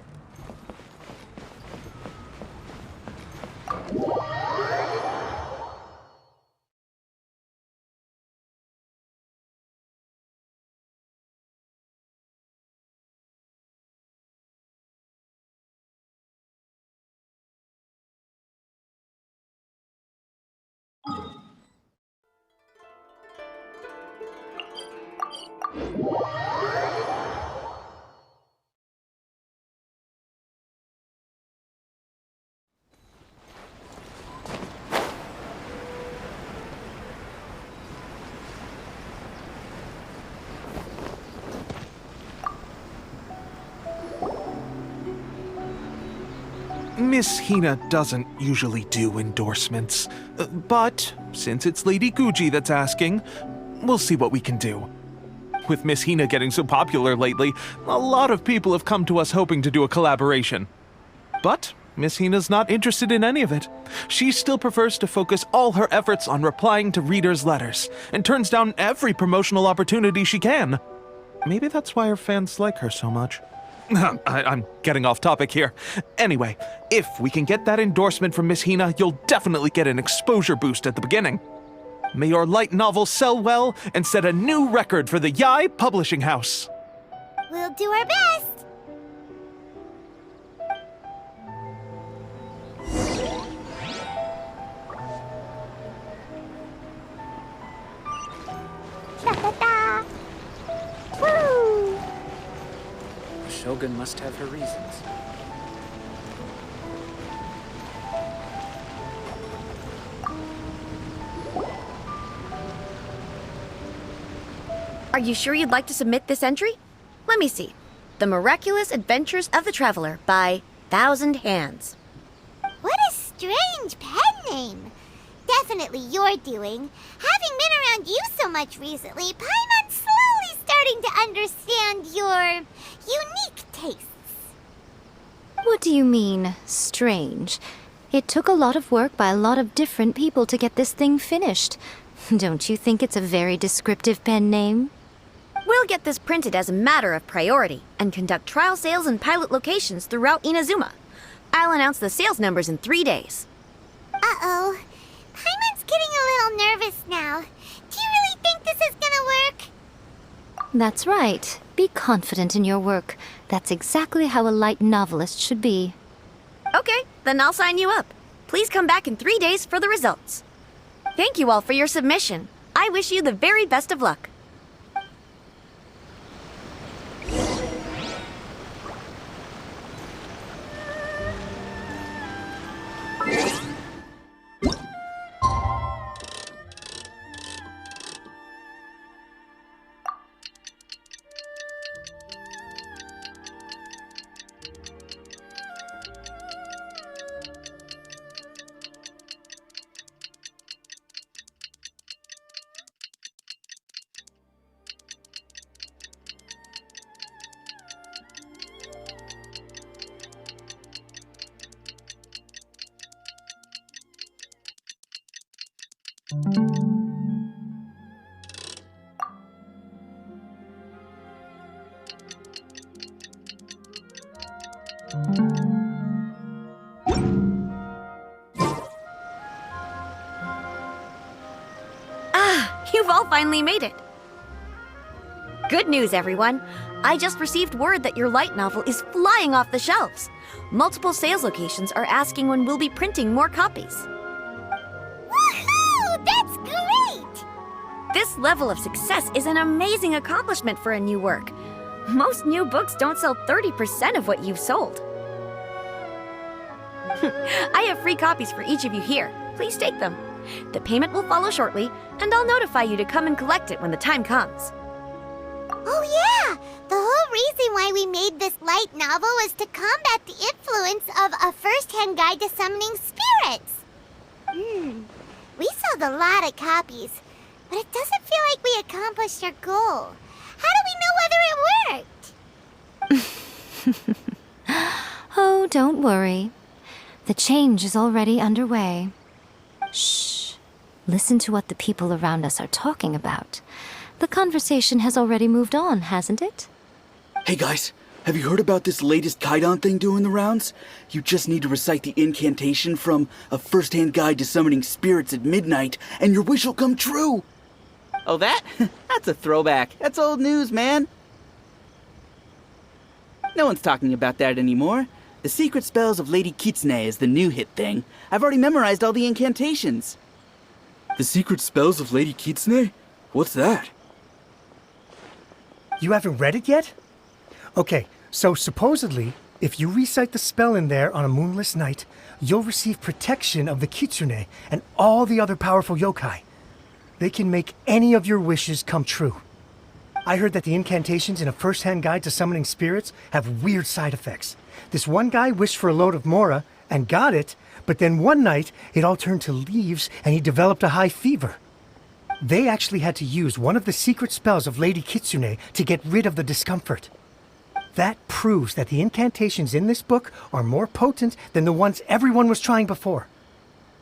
Miss Hina doesn't usually do endorsements, but since it's Lady Guji that's asking, we'll see what we can do. With Miss Hina getting so popular lately, a lot of people have come to us hoping to do a collaboration. But Miss Hina's not interested in any of it. She still prefers to focus all her efforts on replying to readers' letters, and turns down every promotional opportunity she can. Maybe that's why her fans like her so much. I'm getting off topic here. Anyway, if we can get that endorsement from Miss Hina, you'll definitely get an exposure boost at the beginning. May your light novel sell well and set a new record for the Yae Publishing House. We'll do our best. Ta-ta-ta. Woo! Shogun must have her reasons. Are you sure you'd like to submit this entry? Let me see. The Miraculous Adventures of the Traveler by Thousand Hands. What a strange pen name. Definitely your doing. Having been around you so much recently, Paimon's slowly starting to understand your unique tastes. What do you mean, strange? It took a lot of work by a lot of different people to get this thing finished. Don't you think it's a very descriptive pen name? We'll get this printed as a matter of priority and conduct trial sales in pilot locations throughout Inazuma. I'll announce the sales numbers in 3 days. Uh-oh. Paimon's getting a little nervous now. Do you really think this is gonna work? That's right. Be confident in your work. That's exactly how a light novelist should be. Okay, then I'll sign you up. Please come back in 3 days for the results. Thank you all for your submission. I wish you the very best of luck. You've all finally made it. Good news, everyone. I just received word that your light novel is flying off the shelves. Multiple sales locations are asking when we'll be printing more copies. Woohoo! That's great! This level of success is an amazing accomplishment for a new work. Most new books don't sell 30% of what you've sold. I have free copies for each of you here. Please take them. The payment will follow shortly, and I'll notify you to come and collect it when the time comes. Oh yeah! The whole reason why we made this light novel was to combat the influence of a first-hand guide to summoning spirits. We sold a lot of copies, but it doesn't feel like we accomplished our goal. How do we know whether it worked? Oh, don't worry. The change is already underway. Shh. Listen to what the people around us are talking about. The conversation has already moved on, hasn't it? Hey guys, have you heard about this latest Kaidan thing doing the rounds? You just need to recite the incantation from A First-Hand Guide to Summoning Spirits at Midnight, and your wish will come true! Oh, that? That's a throwback. That's old news, man. No one's talking about that anymore. The Secret Spells of Lady Kitsune is the new hit thing. I've already memorized all the incantations. The Secret Spells of Lady Kitsune? What's that? You haven't read it yet? Okay, so supposedly, if you recite the spell in there on a moonless night, you'll receive protection of the Kitsune and all the other powerful yokai. They can make any of your wishes come true. I heard that the incantations in A First-Hand Guide to Summoning Spirits have weird side effects. This one guy wished for a load of mora and got it, but then one night it all turned to leaves and he developed a high fever. They actually had to use one of the secret spells of Lady Kitsune to get rid of the discomfort. That proves that the incantations in this book are more potent than the ones everyone was trying before.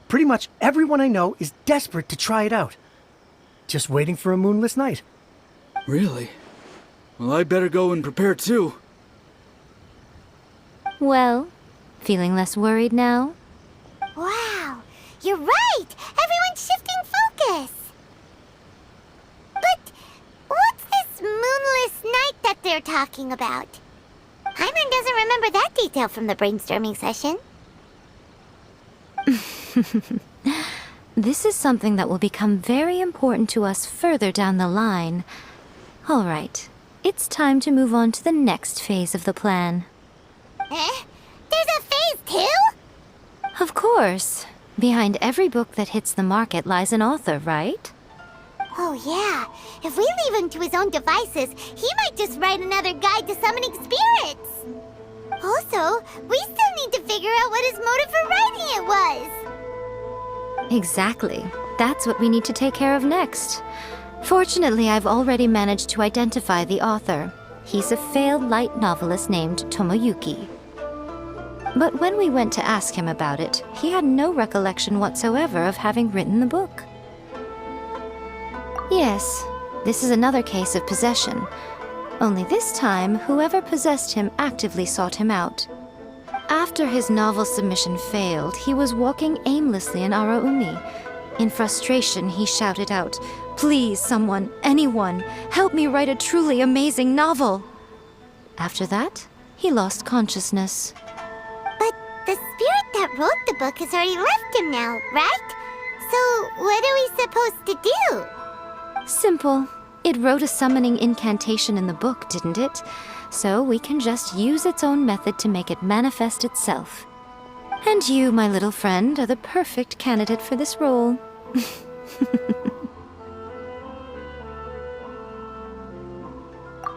Pretty much everyone I know is desperate to try it out. Just waiting for a moonless night. Really? Well, I better go and prepare too. Well, feeling less worried now? Wow, you're right! Everyone's shifting focus! But what's this moonless night that they're talking about? Hyman doesn't remember that detail from the brainstorming session. This is something that will become very important to us further down the line. All right, it's time to move on to the next phase of the plan. There's a phase 2? Of course. Behind every book that hits the market lies an author, right? Oh yeah, if we leave him to his own devices, he might just write another guide to summoning spirits. Also, we still need to figure out what his motive for writing it was. Exactly. That's what we need to take care of next. Fortunately, I've already managed to identify the author. He's a failed light novelist named Tomoyuki. But when we went to ask him about it, he had no recollection whatsoever of having written the book. Yes, this is another case of possession. Only this time, whoever possessed him actively sought him out. After his novel submission failed, he was walking aimlessly in Araumi. In frustration, he shouted out, "Please, someone, anyone, help me write a truly amazing novel!" After that, he lost consciousness. But the spirit that wrote the book has already left him now, right? So what are we supposed to do? Simple. It wrote a summoning incantation in the book, didn't it? So we can just use its own method to make it manifest itself. And you, my little friend, are the perfect candidate for this role.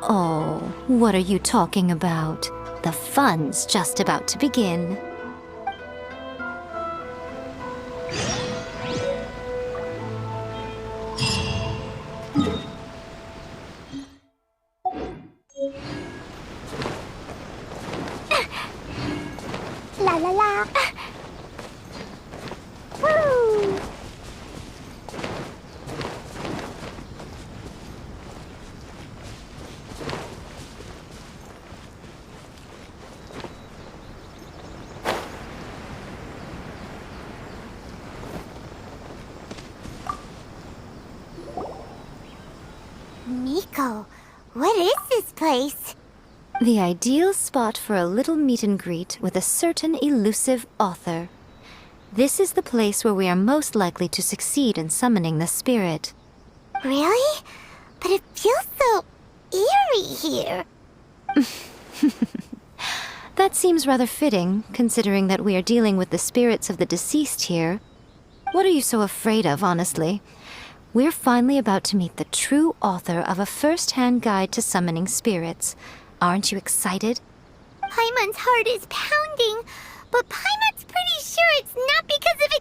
Oh, what are you talking about? The fun's just about to begin. La la la. Woo! So, what is this place? The ideal spot for a little meet and greet with a certain elusive author. This is the place where we are most likely to succeed in summoning the spirit. Really? But it feels so eerie here. That seems rather fitting, considering that we are dealing with the spirits of the deceased here. What are you so afraid of, honestly? We're finally about to meet the true author of a first-hand guide to summoning spirits. Aren't you excited? Paimon's heart is pounding, but Paimon's pretty sure it's not because of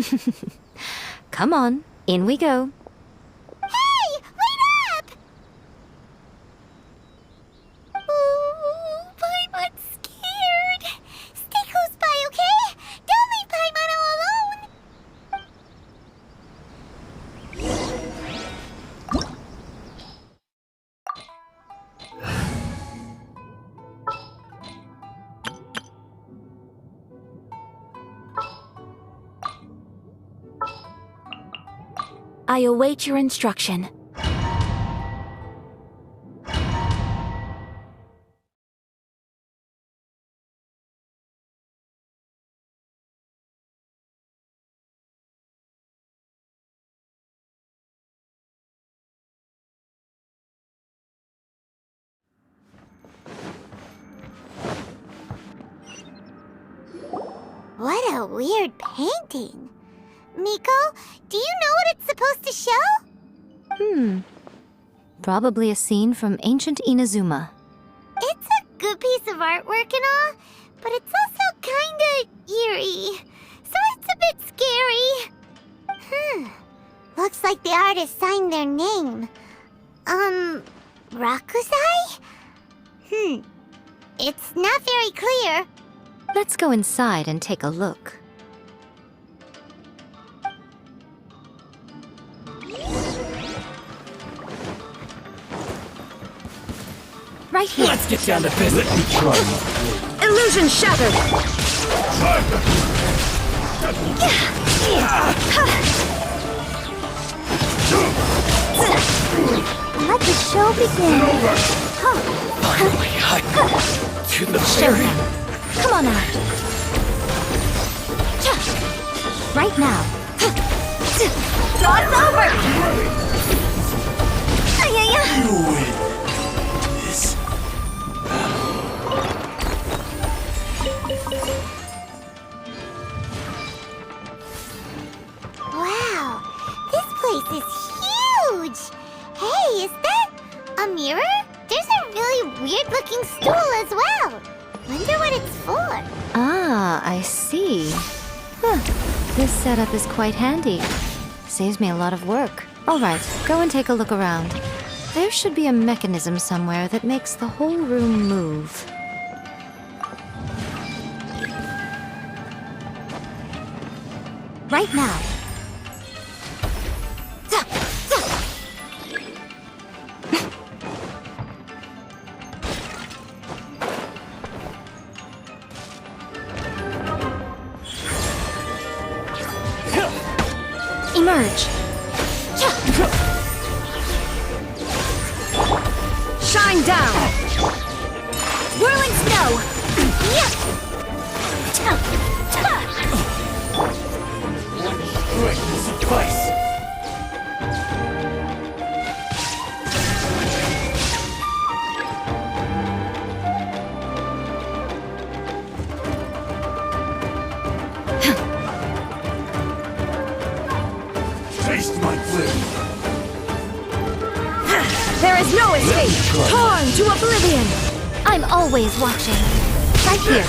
excitement. Come on, in we go. Hey, wait up! Ooh, Paimon's scared. Stay close by, okay? Don't leave Paimon all alone. I await your instruction. What a weird painting. Miko, do you know what it's supposed to show? Probably a scene from ancient Inazuma. It's a good piece of artwork and all, but it's also kinda eerie. So it's a bit scary. Looks like the artist signed their name. Rakusai? It's not very clear. Let's go inside and take a look. Right here. Let's get down to business. Illusion shattered! Let the show begin. To the Show them. Come on out. Right now. It's over! Wow, this place is huge! Hey, is that a mirror? There's a really weird-looking stool as well. Wonder what it's for. Ah, I see. This setup is quite handy. Saves me a lot of work. Alright, go and take a look around. There should be a mechanism somewhere that makes the whole room move. Right now. Emerge. Shine down! Whirling snow! There is no escape! Torn to oblivion! I'm always watching. Right here.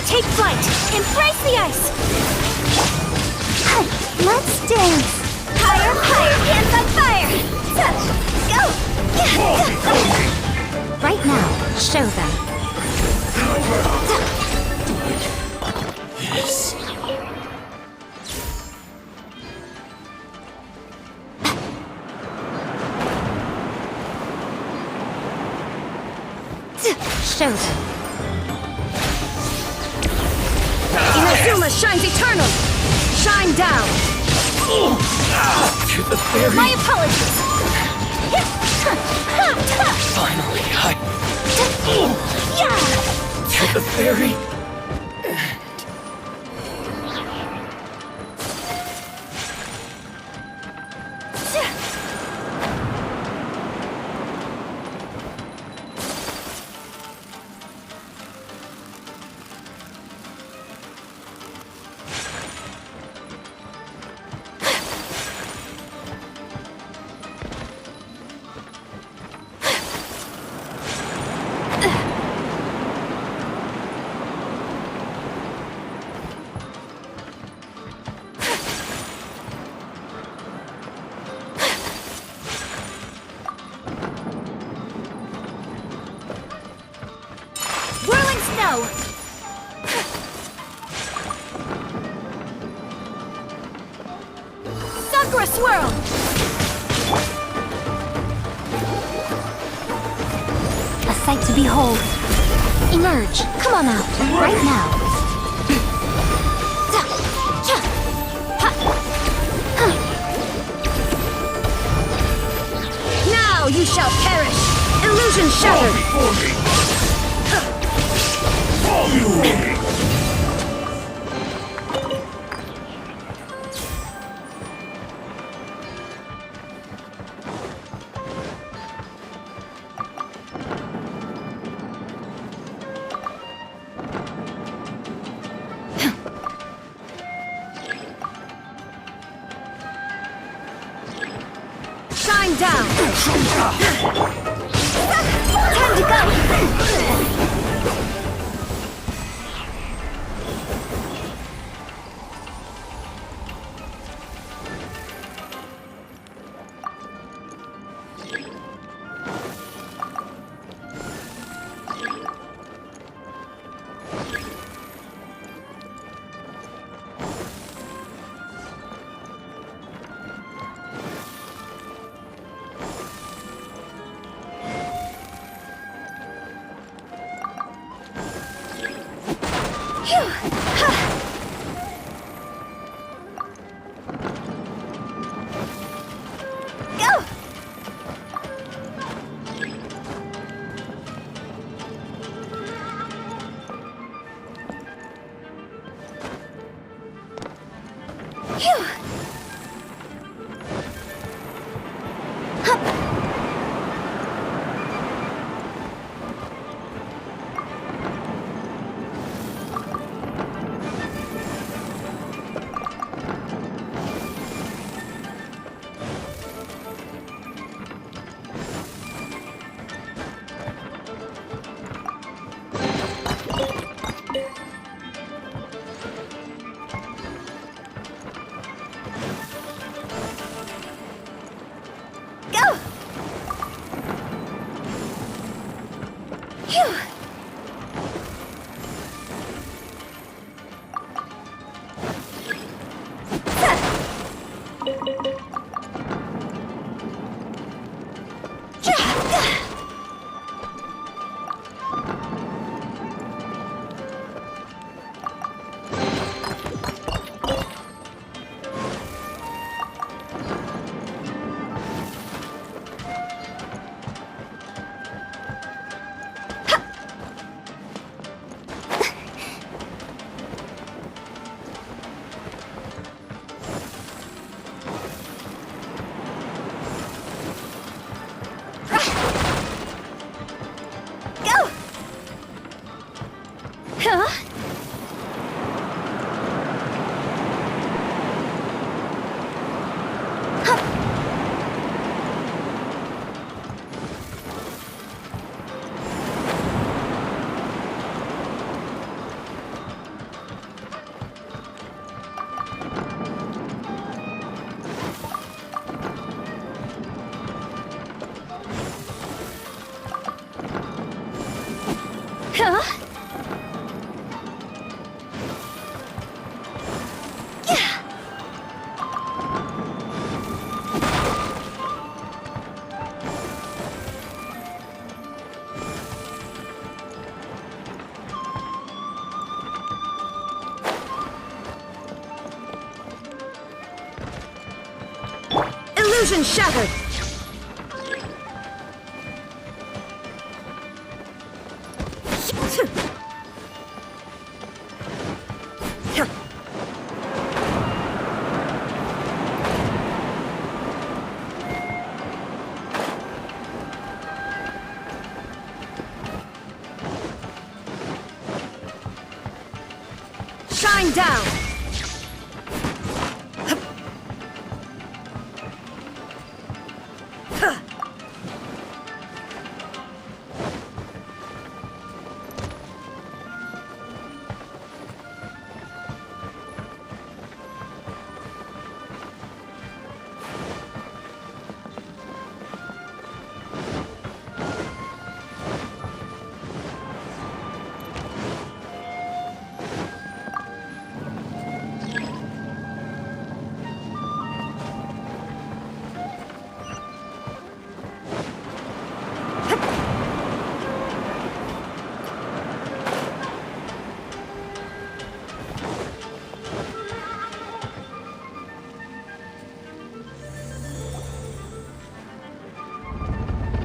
Take flight! Embrace the ice! Let's dance. Higher, higher! Hands on fire! Go! Right now. Show them. Yes. Azuma shines eternal! Shine down! To the fairy. My apologies! Finally, Yeah! to the fairy. Whirling snow! Sakura swirl! A sight to behold. Emerge. Come on out. Right now. Now you shall perish! Illusion shattered! Shine down! Time to go! Go! Phew! Go! Phew! Go! Huh? Huh? Vision shattered! Shine down!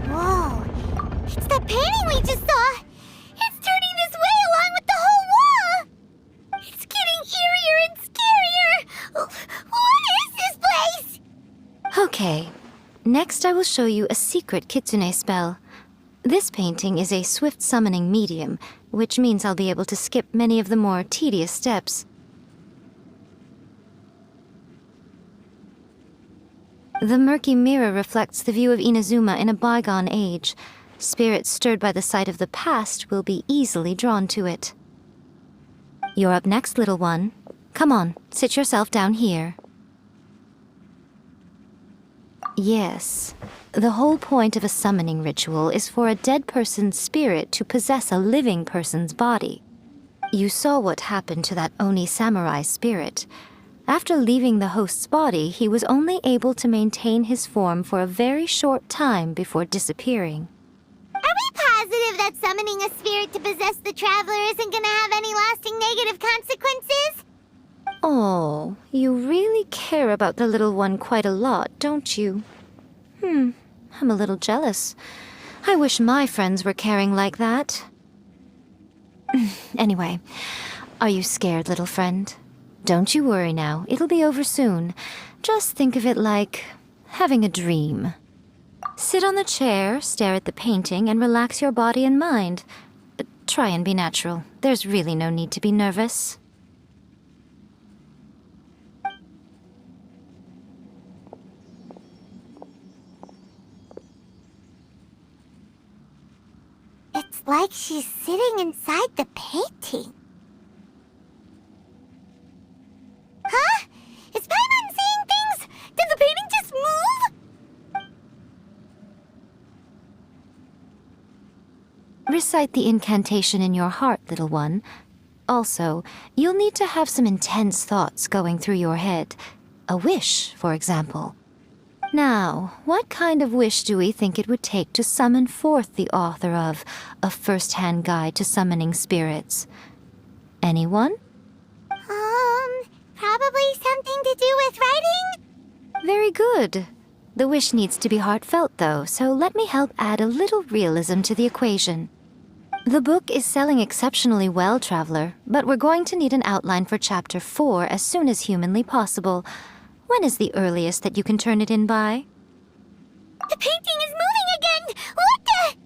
Whoa, it's the painting we just saw! It's turning this way along with the whole wall! It's getting eerier and scarier! What is this place? Okay, next I will show you a secret kitsune spell. This painting is a swift summoning medium, which means I'll be able to skip many of the more tedious steps. The murky mirror reflects the view of Inazuma in a bygone age. Spirits stirred by the sight of the past will be easily drawn to it. You're up next, little one. Come on, sit yourself down here. Yes, the whole point of a summoning ritual is for a dead person's spirit to possess a living person's body. You saw what happened to that Oni samurai spirit. After leaving the host's body, he was only able to maintain his form for a very short time before disappearing. Are we positive that summoning a spirit to possess the traveler isn't gonna have any lasting negative consequences? Oh, you really care about the little one quite a lot, don't you? I'm a little jealous. I wish my friends were caring like that. Anyway, are you scared, little friend? Don't you worry now, it'll be over soon. Just think of it like having a dream. Sit on the chair, stare at the painting, and relax your body and mind. But try and be natural. There's really no need to be nervous. It's like she's sitting inside the painting. Huh? Is Paimon seeing things? Did the painting just move? Recite the incantation in your heart, little one. Also, you'll need to have some intense thoughts going through your head. A wish, for example. Now, what kind of wish do we think it would take to summon forth the author of A First-Hand Guide to Summoning Spirits? Anyone? Probably something to do with writing? Very good. The wish needs to be heartfelt, though, so let me help add a little realism to the equation. The book is selling exceptionally well, Traveler, but we're going to need an outline for Chapter 4 as soon as humanly possible. When is the earliest that you can turn it in by? The painting is moving again! What the?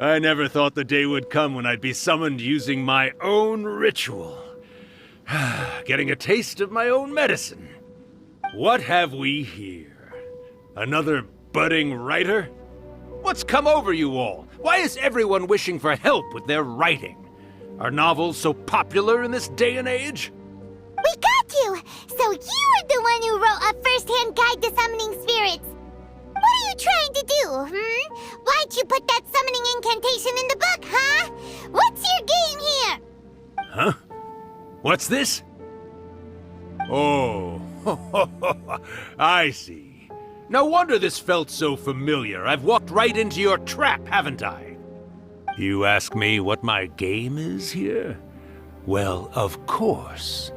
I never thought the day would come when I'd be summoned using my own ritual. Getting a taste of my own medicine. What have we here? Another budding writer? What's come over you all? Why is everyone wishing for help with their writing? Are novels so popular in this day and age? We got you! So you were the one who wrote A First-Hand Guide to Summoning Spirits! What are you trying to do, Why'd you put that summoning incantation in the book, huh? What's your game here? Huh? What's this? Oh, I see. No wonder this felt so familiar. I've walked right into your trap, haven't I? You ask me what my game is here? Well, of course.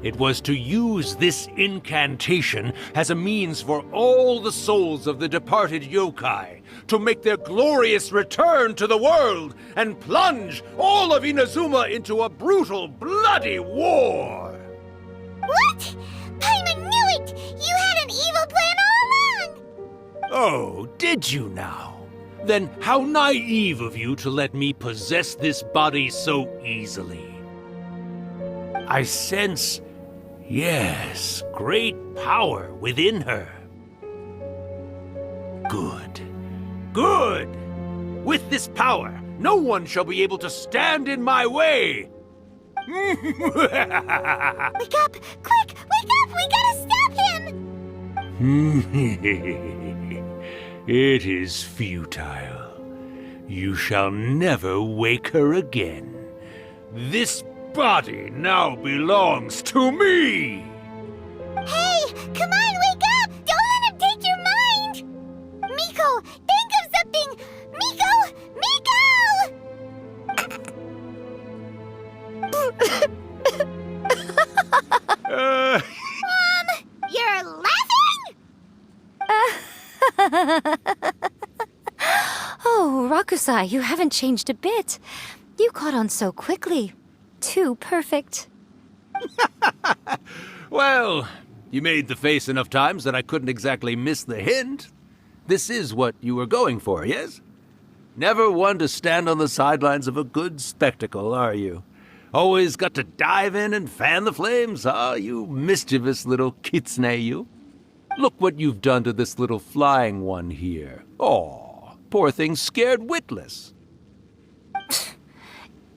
It was to use this incantation as a means for all the souls of the departed yokai to make their glorious return to the world and plunge all of Inazuma into a brutal, bloody war! What? Paimon knew it! You had an evil plan all along! Oh, did you now? Then how naive of you to let me possess this body so easily. I sense, yes, great power within her. Good. Good! With this power, no one shall be able to stand in my way! Wake up! Quick! Wake up! We gotta stop him! It is futile. You shall never wake her again. This body now belongs to me! Hey! Come on, wake up! Don't let him take your mind! Miko, think of something! Miko! You're laughing? Oh, Rakusai, you haven't changed a bit. You caught on so quickly. Too perfect. Well, you made the face enough times that I couldn't exactly miss the hint. This is what you were going for, yes? Never one to stand on the sidelines of a good spectacle, are you? Always got to dive in and fan the flames, huh? You mischievous little kitsune, you. Look what you've done to this little flying one here. Aw, poor thing scared witless.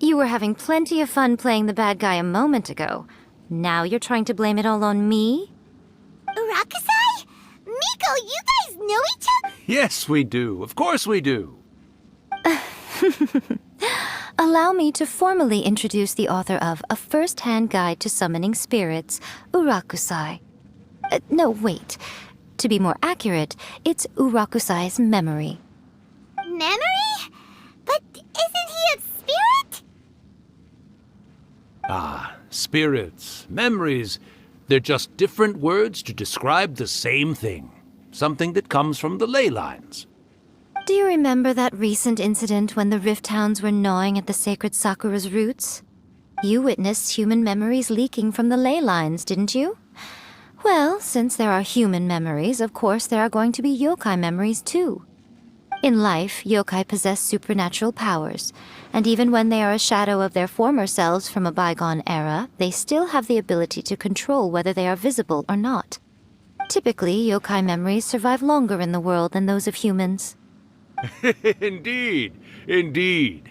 You were having plenty of fun playing the bad guy a moment ago. Now you're trying to blame it all on me? Rakusai? Miko, you guys know each other? Yes, we do. Of course we do. Allow me to formally introduce the author of A First-Hand Guide to Summoning Spirits, Urakusai. No, wait. To be more accurate, it's Urakusai's memory. Memory? But isn't he a spirit? Ah, spirits, memories. They're just different words to describe the same thing. Something that comes from the ley lines. Do you remember that recent incident when the Rift Hounds were gnawing at the sacred Sakura's roots? You witnessed human memories leaking from the ley lines, didn't you? Well, since there are human memories, of course there are going to be yokai memories too. In life, yokai possess supernatural powers, and even when they are a shadow of their former selves from a bygone era, they still have the ability to control whether they are visible or not. Typically, yokai memories survive longer in the world than those of humans. Indeed, indeed.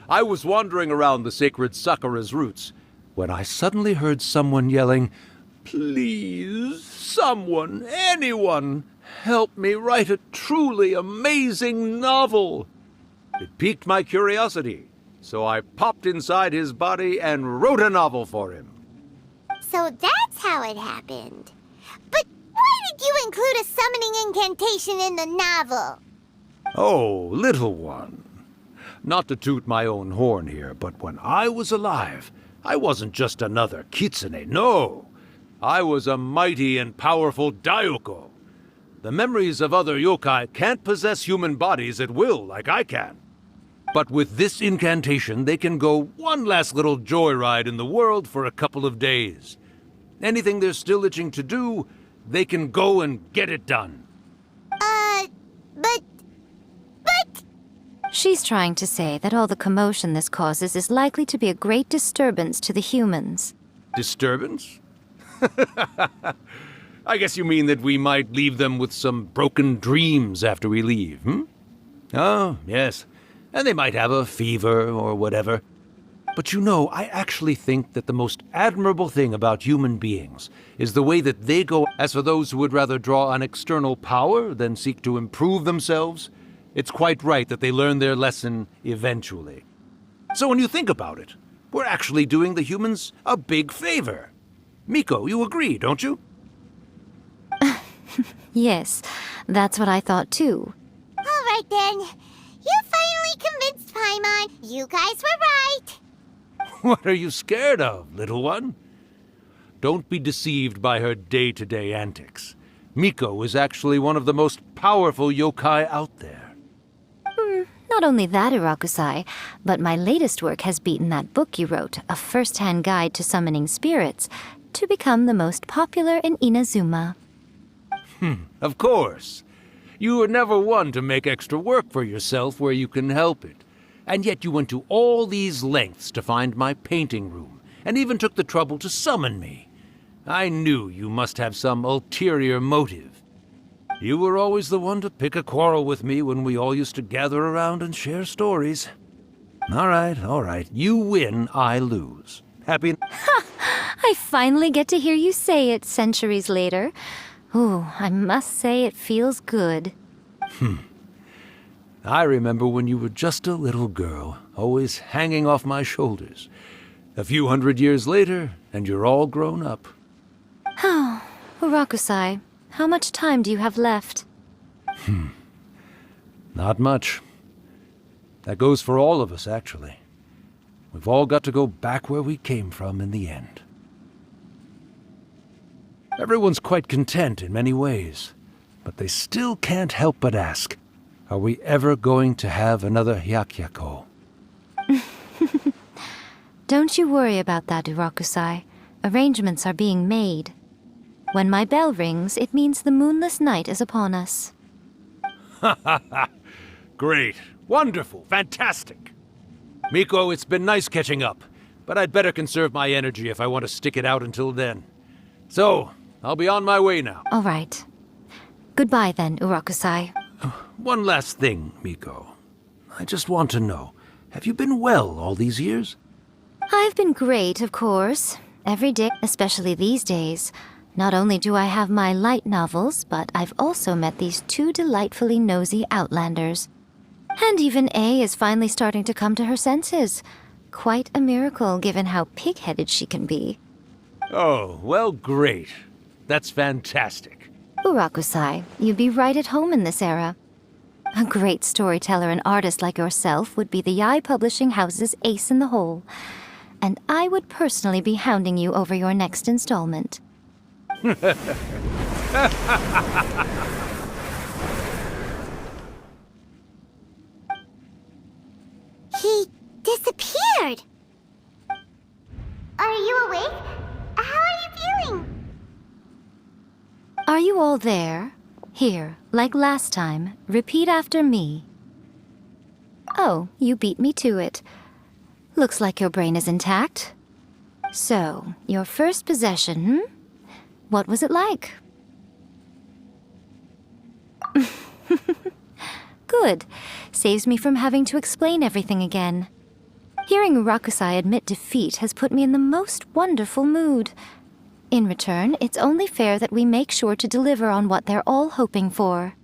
I was wandering around the sacred Sakura's roots when I suddenly heard someone yelling, "Please, someone, anyone, help me write a truly amazing novel." It piqued my curiosity, so I popped inside his body and wrote a novel for him. So that's how it happened. But why did you include a summoning incantation in the novel? Oh, little one. Not to toot my own horn here, but when I was alive, I wasn't just another kitsune, no. I was a mighty and powerful Daiyuko. The memories of other yokai can't possess human bodies at will like I can. But with this incantation, they can go one last little joyride in the world for a couple of days. Anything they're still itching to do, they can go and get it done. But... She's trying to say that all the commotion this causes is likely to be a great disturbance to the humans. Disturbance? I guess you mean that we might leave them with some broken dreams after we leave, Oh, yes. And they might have a fever or whatever. But you know, I actually think that the most admirable thing about human beings is the way that they go. As for those who would rather draw on external power than seek to improve themselves, it's quite right that they learn their lesson eventually. So when you think about it, we're actually doing the humans a big favor. Miko, you agree, don't you? Yes, that's what I thought too. All right then. You finally convinced Paimon. You guys were right. What are you scared of, little one? Don't be deceived by her day-to-day antics. Miko is actually one of the most powerful yokai out there. Not only that, Irakusai, but my latest work has beaten that book you wrote, A First-Hand Guide to Summoning Spirits, to become the most popular in Inazuma. Of course. You were never one to make extra work for yourself where you can help it. And yet you went to all these lengths to find my painting room, and even took the trouble to summon me. I knew you must have some ulterior motive. You were always the one to pick a quarrel with me when we all used to gather around and share stories. All right. You win, I lose. Happy? I finally get to hear you say it centuries later. Ooh, I must say it feels good. I remember when you were just a little girl, always hanging off my shoulders. A few hundred years later, and you're all grown up. Oh, Urakusai, how much time do you have left? Not much. That goes for all of us, actually. We've all got to go back where we came from in the end. Everyone's quite content in many ways, but they still can't help but ask, are we ever going to have another Hyakyako? Don't you worry about that, Urakusai. Arrangements are being made. When my bell rings, it means the moonless night is upon us. Great. Wonderful. Fantastic. Miko, it's been nice catching up, but I'd better conserve my energy if I want to stick it out until then. So, I'll be on my way now. All right. Goodbye then, Urakusai. One last thing, Miko. I just want to know, have you been well all these years? I've been great, of course. Every day, especially these days. Not only do I have my light novels, but I've also met these two delightfully nosy outlanders. And even A is finally starting to come to her senses. Quite a miracle, given how pig-headed she can be. Oh, well, great. That's fantastic. Urakusai, you'd be right at home in this era. A great storyteller and artist like yourself would be the Yae Publishing House's ace in the hole. And I would personally be hounding you over your next installment. He disappeared. Are you awake? How are you feeling? Are you all there? Here, like last time, repeat after me. Oh, you beat me to it. Looks like your brain is intact. So, your first possession, What was it like? Good. Saves me from having to explain everything again. Hearing Urakusai admit defeat has put me in the most wonderful mood. In return, it's only fair that we make sure to deliver on what they're all hoping for.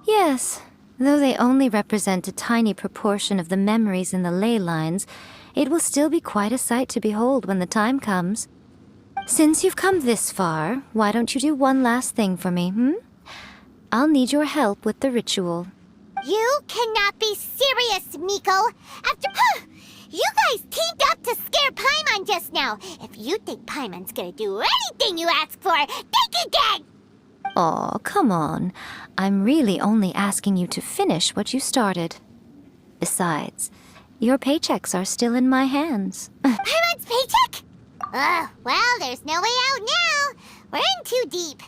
Yes, though they only represent a tiny proportion of the memories in the ley lines, it will still be quite a sight to behold when the time comes. Since you've come this far, why don't you do one last thing for me, I'll need your help with the ritual. You cannot be serious, Miko! You guys teamed up to scare Paimon just now! If you think Paimon's gonna do anything you ask for, think again! Aw, come on. I'm really only asking you to finish what you started. Besides, your paychecks are still in my hands. Paimon's paycheck? Well, there's no way out now. We're in too deep.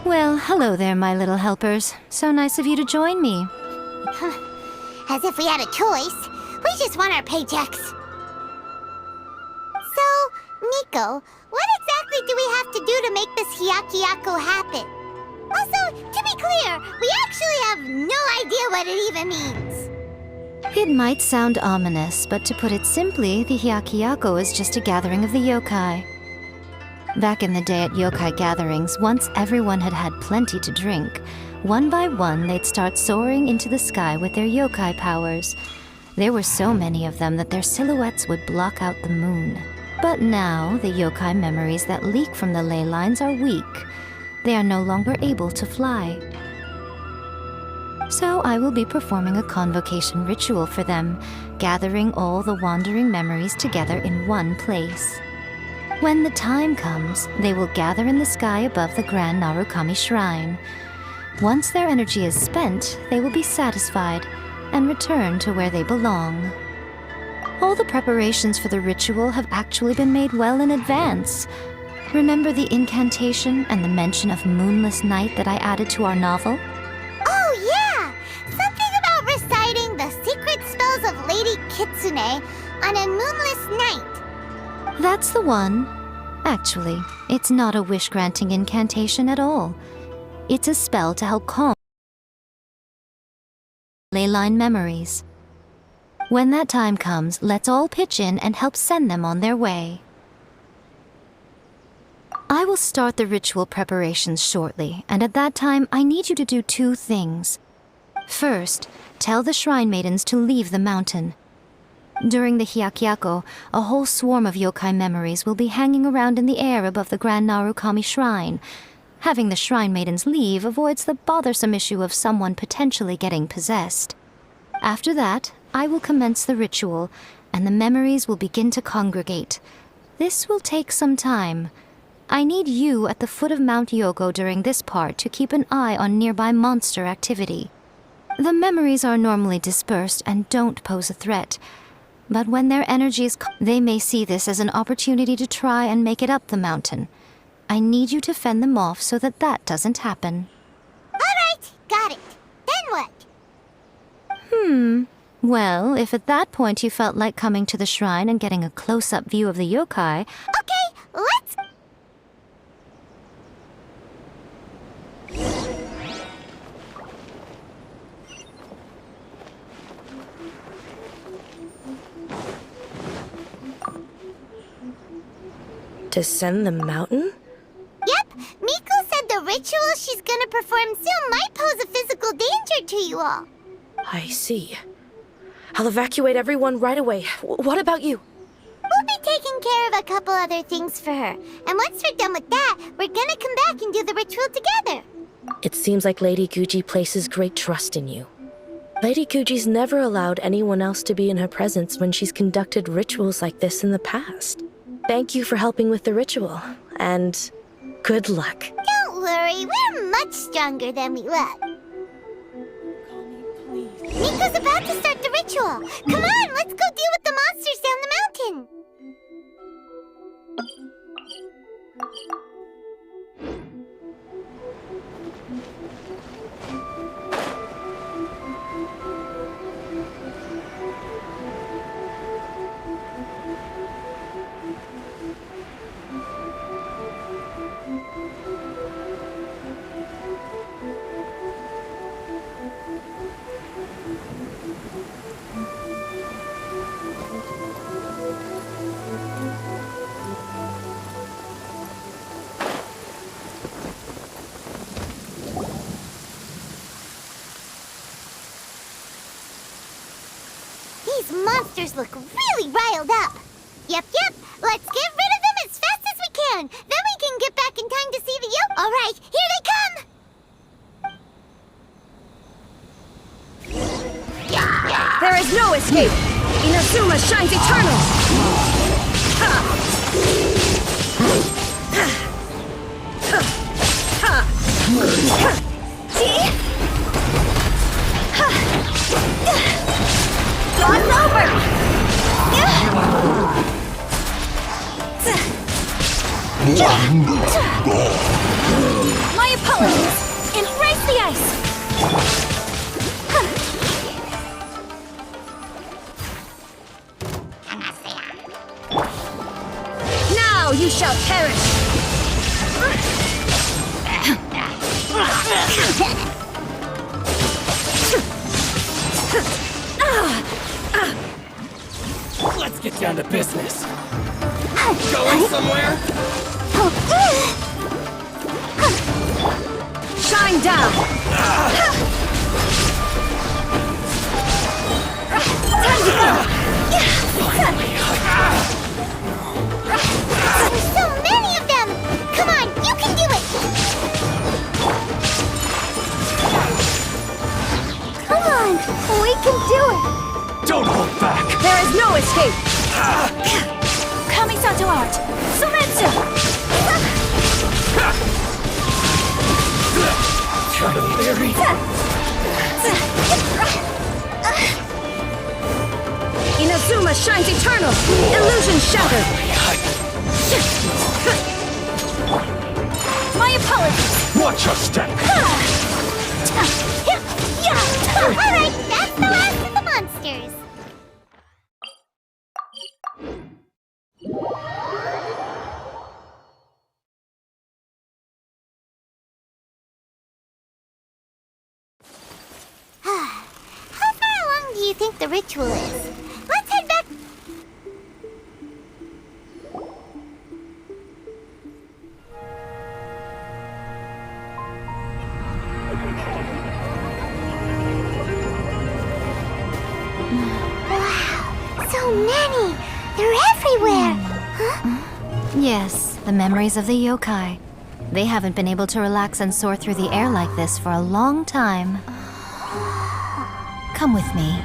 Well, hello there, my little helpers. So nice of you to join me. As if we had a choice. We just want our paychecks. So, Miko, what exactly do we have to do to make this Hyakyako happen? Also, to be clear, we actually have no idea what it even means. It might sound ominous, but to put it simply, the Hyakyako is just a gathering of the yokai. Back in the day at yokai gatherings, once everyone had had plenty to drink, one by one they'd start soaring into the sky with their yokai powers. There were so many of them that their silhouettes would block out the moon. But now, the yokai memories that leak from the ley lines are weak. They are no longer able to fly. So I will be performing a convocation ritual for them, gathering all the wandering memories together in one place. When the time comes, they will gather in the sky above the Grand Narukami Shrine. Once their energy is spent, they will be satisfied and return to where they belong. All the preparations for the ritual have actually been made well in advance. Remember the incantation and the mention of moonless night that I added to our novel? Oh yeah! Something about reciting the secret spells of Lady Kitsune on a moonless night. That's the one. Actually, it's not a wish-granting incantation at all. It's a spell to help calm leyline memories. When that time comes, let's all pitch in and help send them on their way. I will start the ritual preparations shortly, and at that time I need you to do two things. First, tell the shrine maidens to leave the mountain. During the Hyakyako, a whole swarm of yokai memories will be hanging around in the air above the Grand Narukami Shrine. Having the shrine maidens leave avoids the bothersome issue of someone potentially getting possessed. After that, I will commence the ritual, and the memories will begin to congregate. This will take some time. I need you at the foot of Mount Yogo during this part to keep an eye on nearby monster activity. The memories are normally dispersed and don't pose a threat, but when their energy is they may see this as an opportunity to try and make it up the mountain. I need you to fend them off so that that doesn't happen. Alright, got it. Then what? Well, if at that point you felt like coming to the shrine and getting a close-up view of the yokai... Okay, let's... Descend the mountain? Yep, Miko said the ritual she's gonna perform soon might pose a physical danger to you all. I see. I'll evacuate everyone right away. What about you? We'll be taking care of a couple other things for her. And once we're done with that, we're gonna come back and do the ritual together. It seems like Lady Guji places great trust in you. Lady Guji's never allowed anyone else to be in her presence when she's conducted rituals like this in the past. Thank you for helping with the ritual, and good luck. Don't worry, we're much stronger than we look. Miko's about to start the ritual. Come on, let's go deal with the monsters down the mountain. These monsters look really riled up. Yep, let's get rid of them as fast as we can. Then we can get back in time to see the yoke. All right, here they come. There is no escape! Inazuma shines eternal! It's over! My apologies! Now you shall perish! Let's get down to business. Going somewhere? Shine down! Time to go! There's so many of them! Come on, you can do it! Come on, we can do it! Don't hold back! There is no escape! Kamisato art! Sumetsu! Inazuma shines eternal! Illusion shattered! My apologies! Watch your step! Alright, that's the last of the monsters! How far along do you think the ritual is? Let's head back. Wow, so many! They're everywhere! Huh? Yes, the memories of the yokai. They haven't been able to relax and soar through the air like this for a long time. Come with me.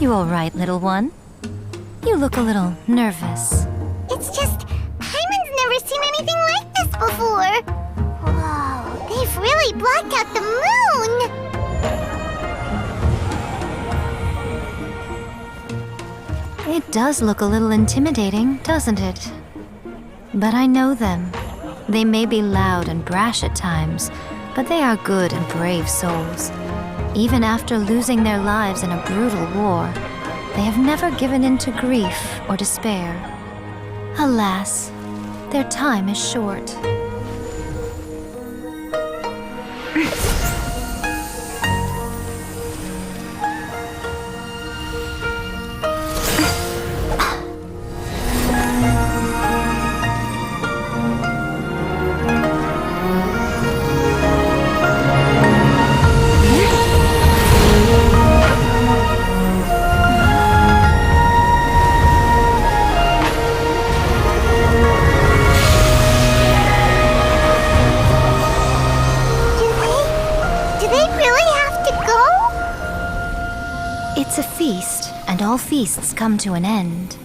You all right, little one? You look a little nervous. It's just, Paimon's never seen anything like this before. Whoa, they've really blocked out the moon! It does look a little intimidating, doesn't it? But I know them. They may be loud and brash at times, but they are good and brave souls. Even after losing their lives in a brutal war, they have never given in to grief or despair. Alas, their time is short. It's a feast, and all feasts come to an end.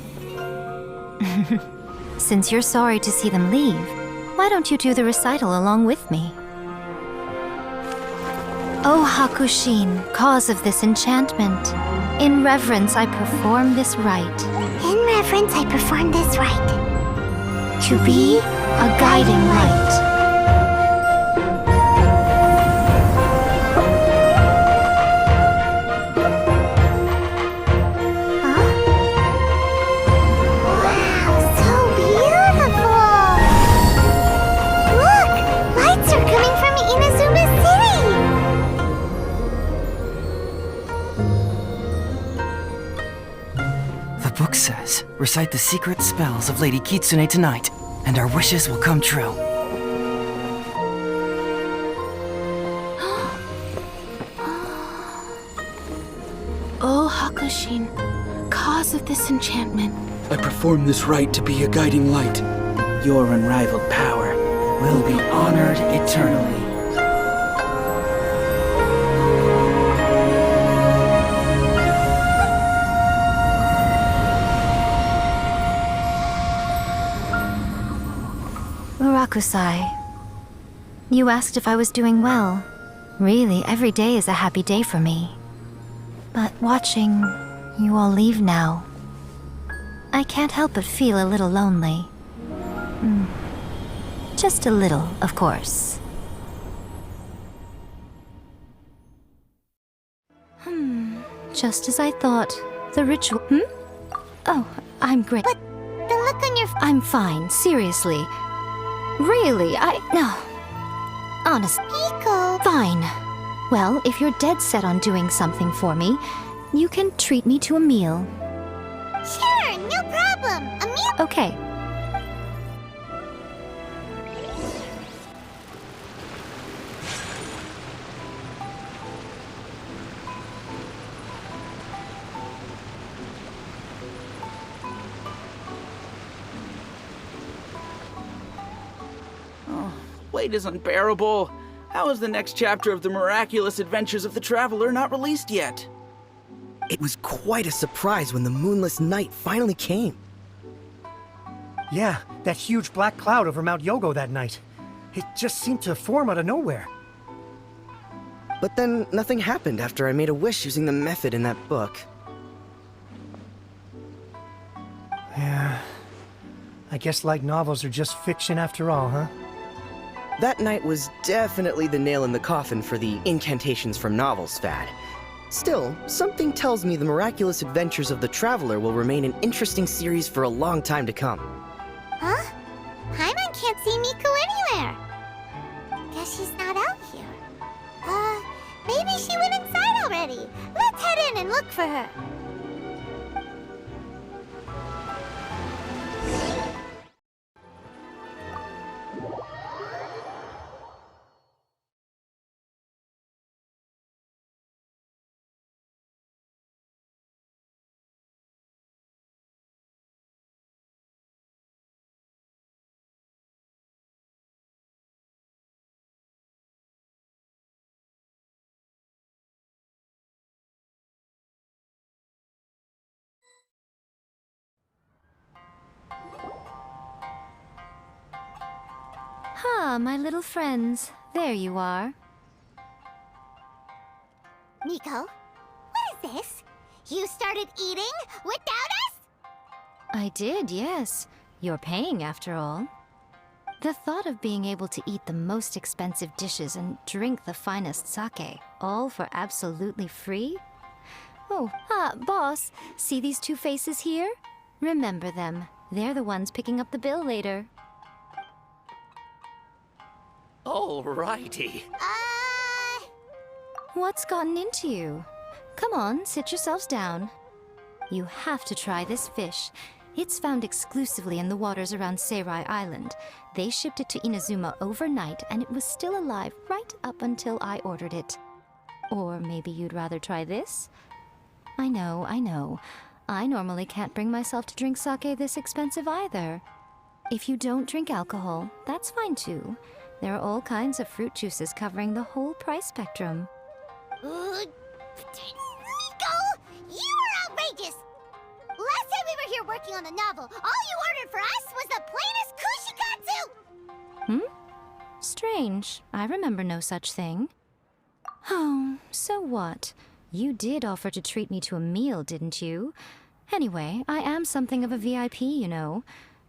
Since you're sorry to see them leave, why don't you do the recital along with me? O Hakushin, cause of this enchantment, in reverence I perform this rite. In reverence I perform this rite. To be a guiding light. Says, recite the secret spells of Lady Kitsune tonight, and our wishes will come true. O Hakushin, cause of this enchantment. I perform this rite to be a guiding light. Your unrivaled power will be honored eternally. Urakusai, you asked if I was doing well. Really, every day is a happy day for me. But watching you all leave now, I can't help but feel a little lonely. Just a little, of course. Just as I thought. The ritual... Oh, I'm great. But the look on your... I'm fine, seriously. Really, No. Honest. Miko! Fine. Well, if you're dead set on doing something for me, you can treat me to a meal. Sure, no problem. A meal... Okay. Wait is unbearable. How is the next chapter of the miraculous adventures of the traveler not released yet? It was quite a surprise when the moonless night finally came. Yeah, that huge black cloud over Mount Yogo that night. It just seemed to form out of nowhere. But then nothing happened after I made a wish using the method in that book. Yeah. I guess light novels are just fiction after all, huh? That night was definitely the nail in the coffin for the incantations from novels fad. Still, something tells me the miraculous adventures of the traveler will remain an interesting series for a long time to come. Huh? Paimon can't see Miko anywhere. Guess she's not out here. Maybe she went inside already. Let's head in and look for her. Ah, my little friends. There you are. Miko, what is this? You started eating without us? I did, yes. You're paying after all. The thought of being able to eat the most expensive dishes and drink the finest sake, all for absolutely free? Oh, boss, see these two faces here? Remember them. They're the ones picking up the bill later. Alrighty. What's gotten into you? Come on, sit yourselves down. You have to try this fish. It's found exclusively in the waters around Seirai Island. They shipped it to Inazuma overnight, and it was still alive right up until I ordered it. Or maybe you'd rather try this? I know. I normally can't bring myself to drink sake this expensive either. If you don't drink alcohol, that's fine too. There are all kinds of fruit juices covering the whole price spectrum. Miko! You are outrageous! Last time we were here working on the novel, all you ordered for us was the plainest kushikatsu! Strange. I remember no such thing. Oh, so what? You did offer to treat me to a meal, didn't you? Anyway, I am something of a VIP, you know.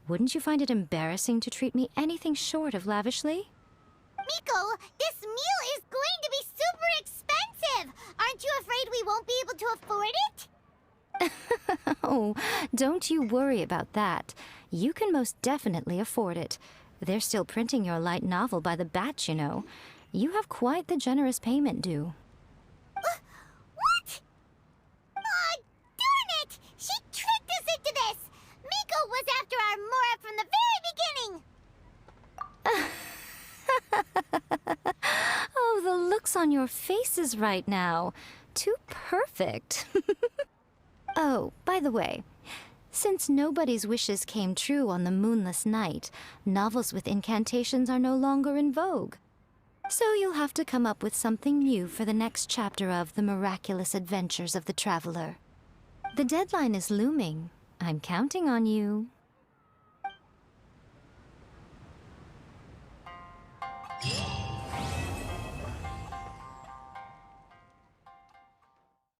Wouldn't you find it embarrassing to treat me anything short of lavishly? Miko, this meal is going to be super expensive! Aren't you afraid we won't be able to afford it? Oh, don't you worry about that. You can most definitely afford it. They're still printing your light novel by the batch, you know. You have quite the generous payment due. What? Oh, darn it! She tricked us into this! Miko was after our Mora from the very beginning! Oh, the looks on your faces right now. Too perfect. Oh, by the way, since nobody's wishes came true on the moonless night, novels with incantations are no longer in vogue. So you'll have to come up with something new for the next chapter of The Miraculous Adventures of the Traveler. The deadline is looming. I'm counting on you.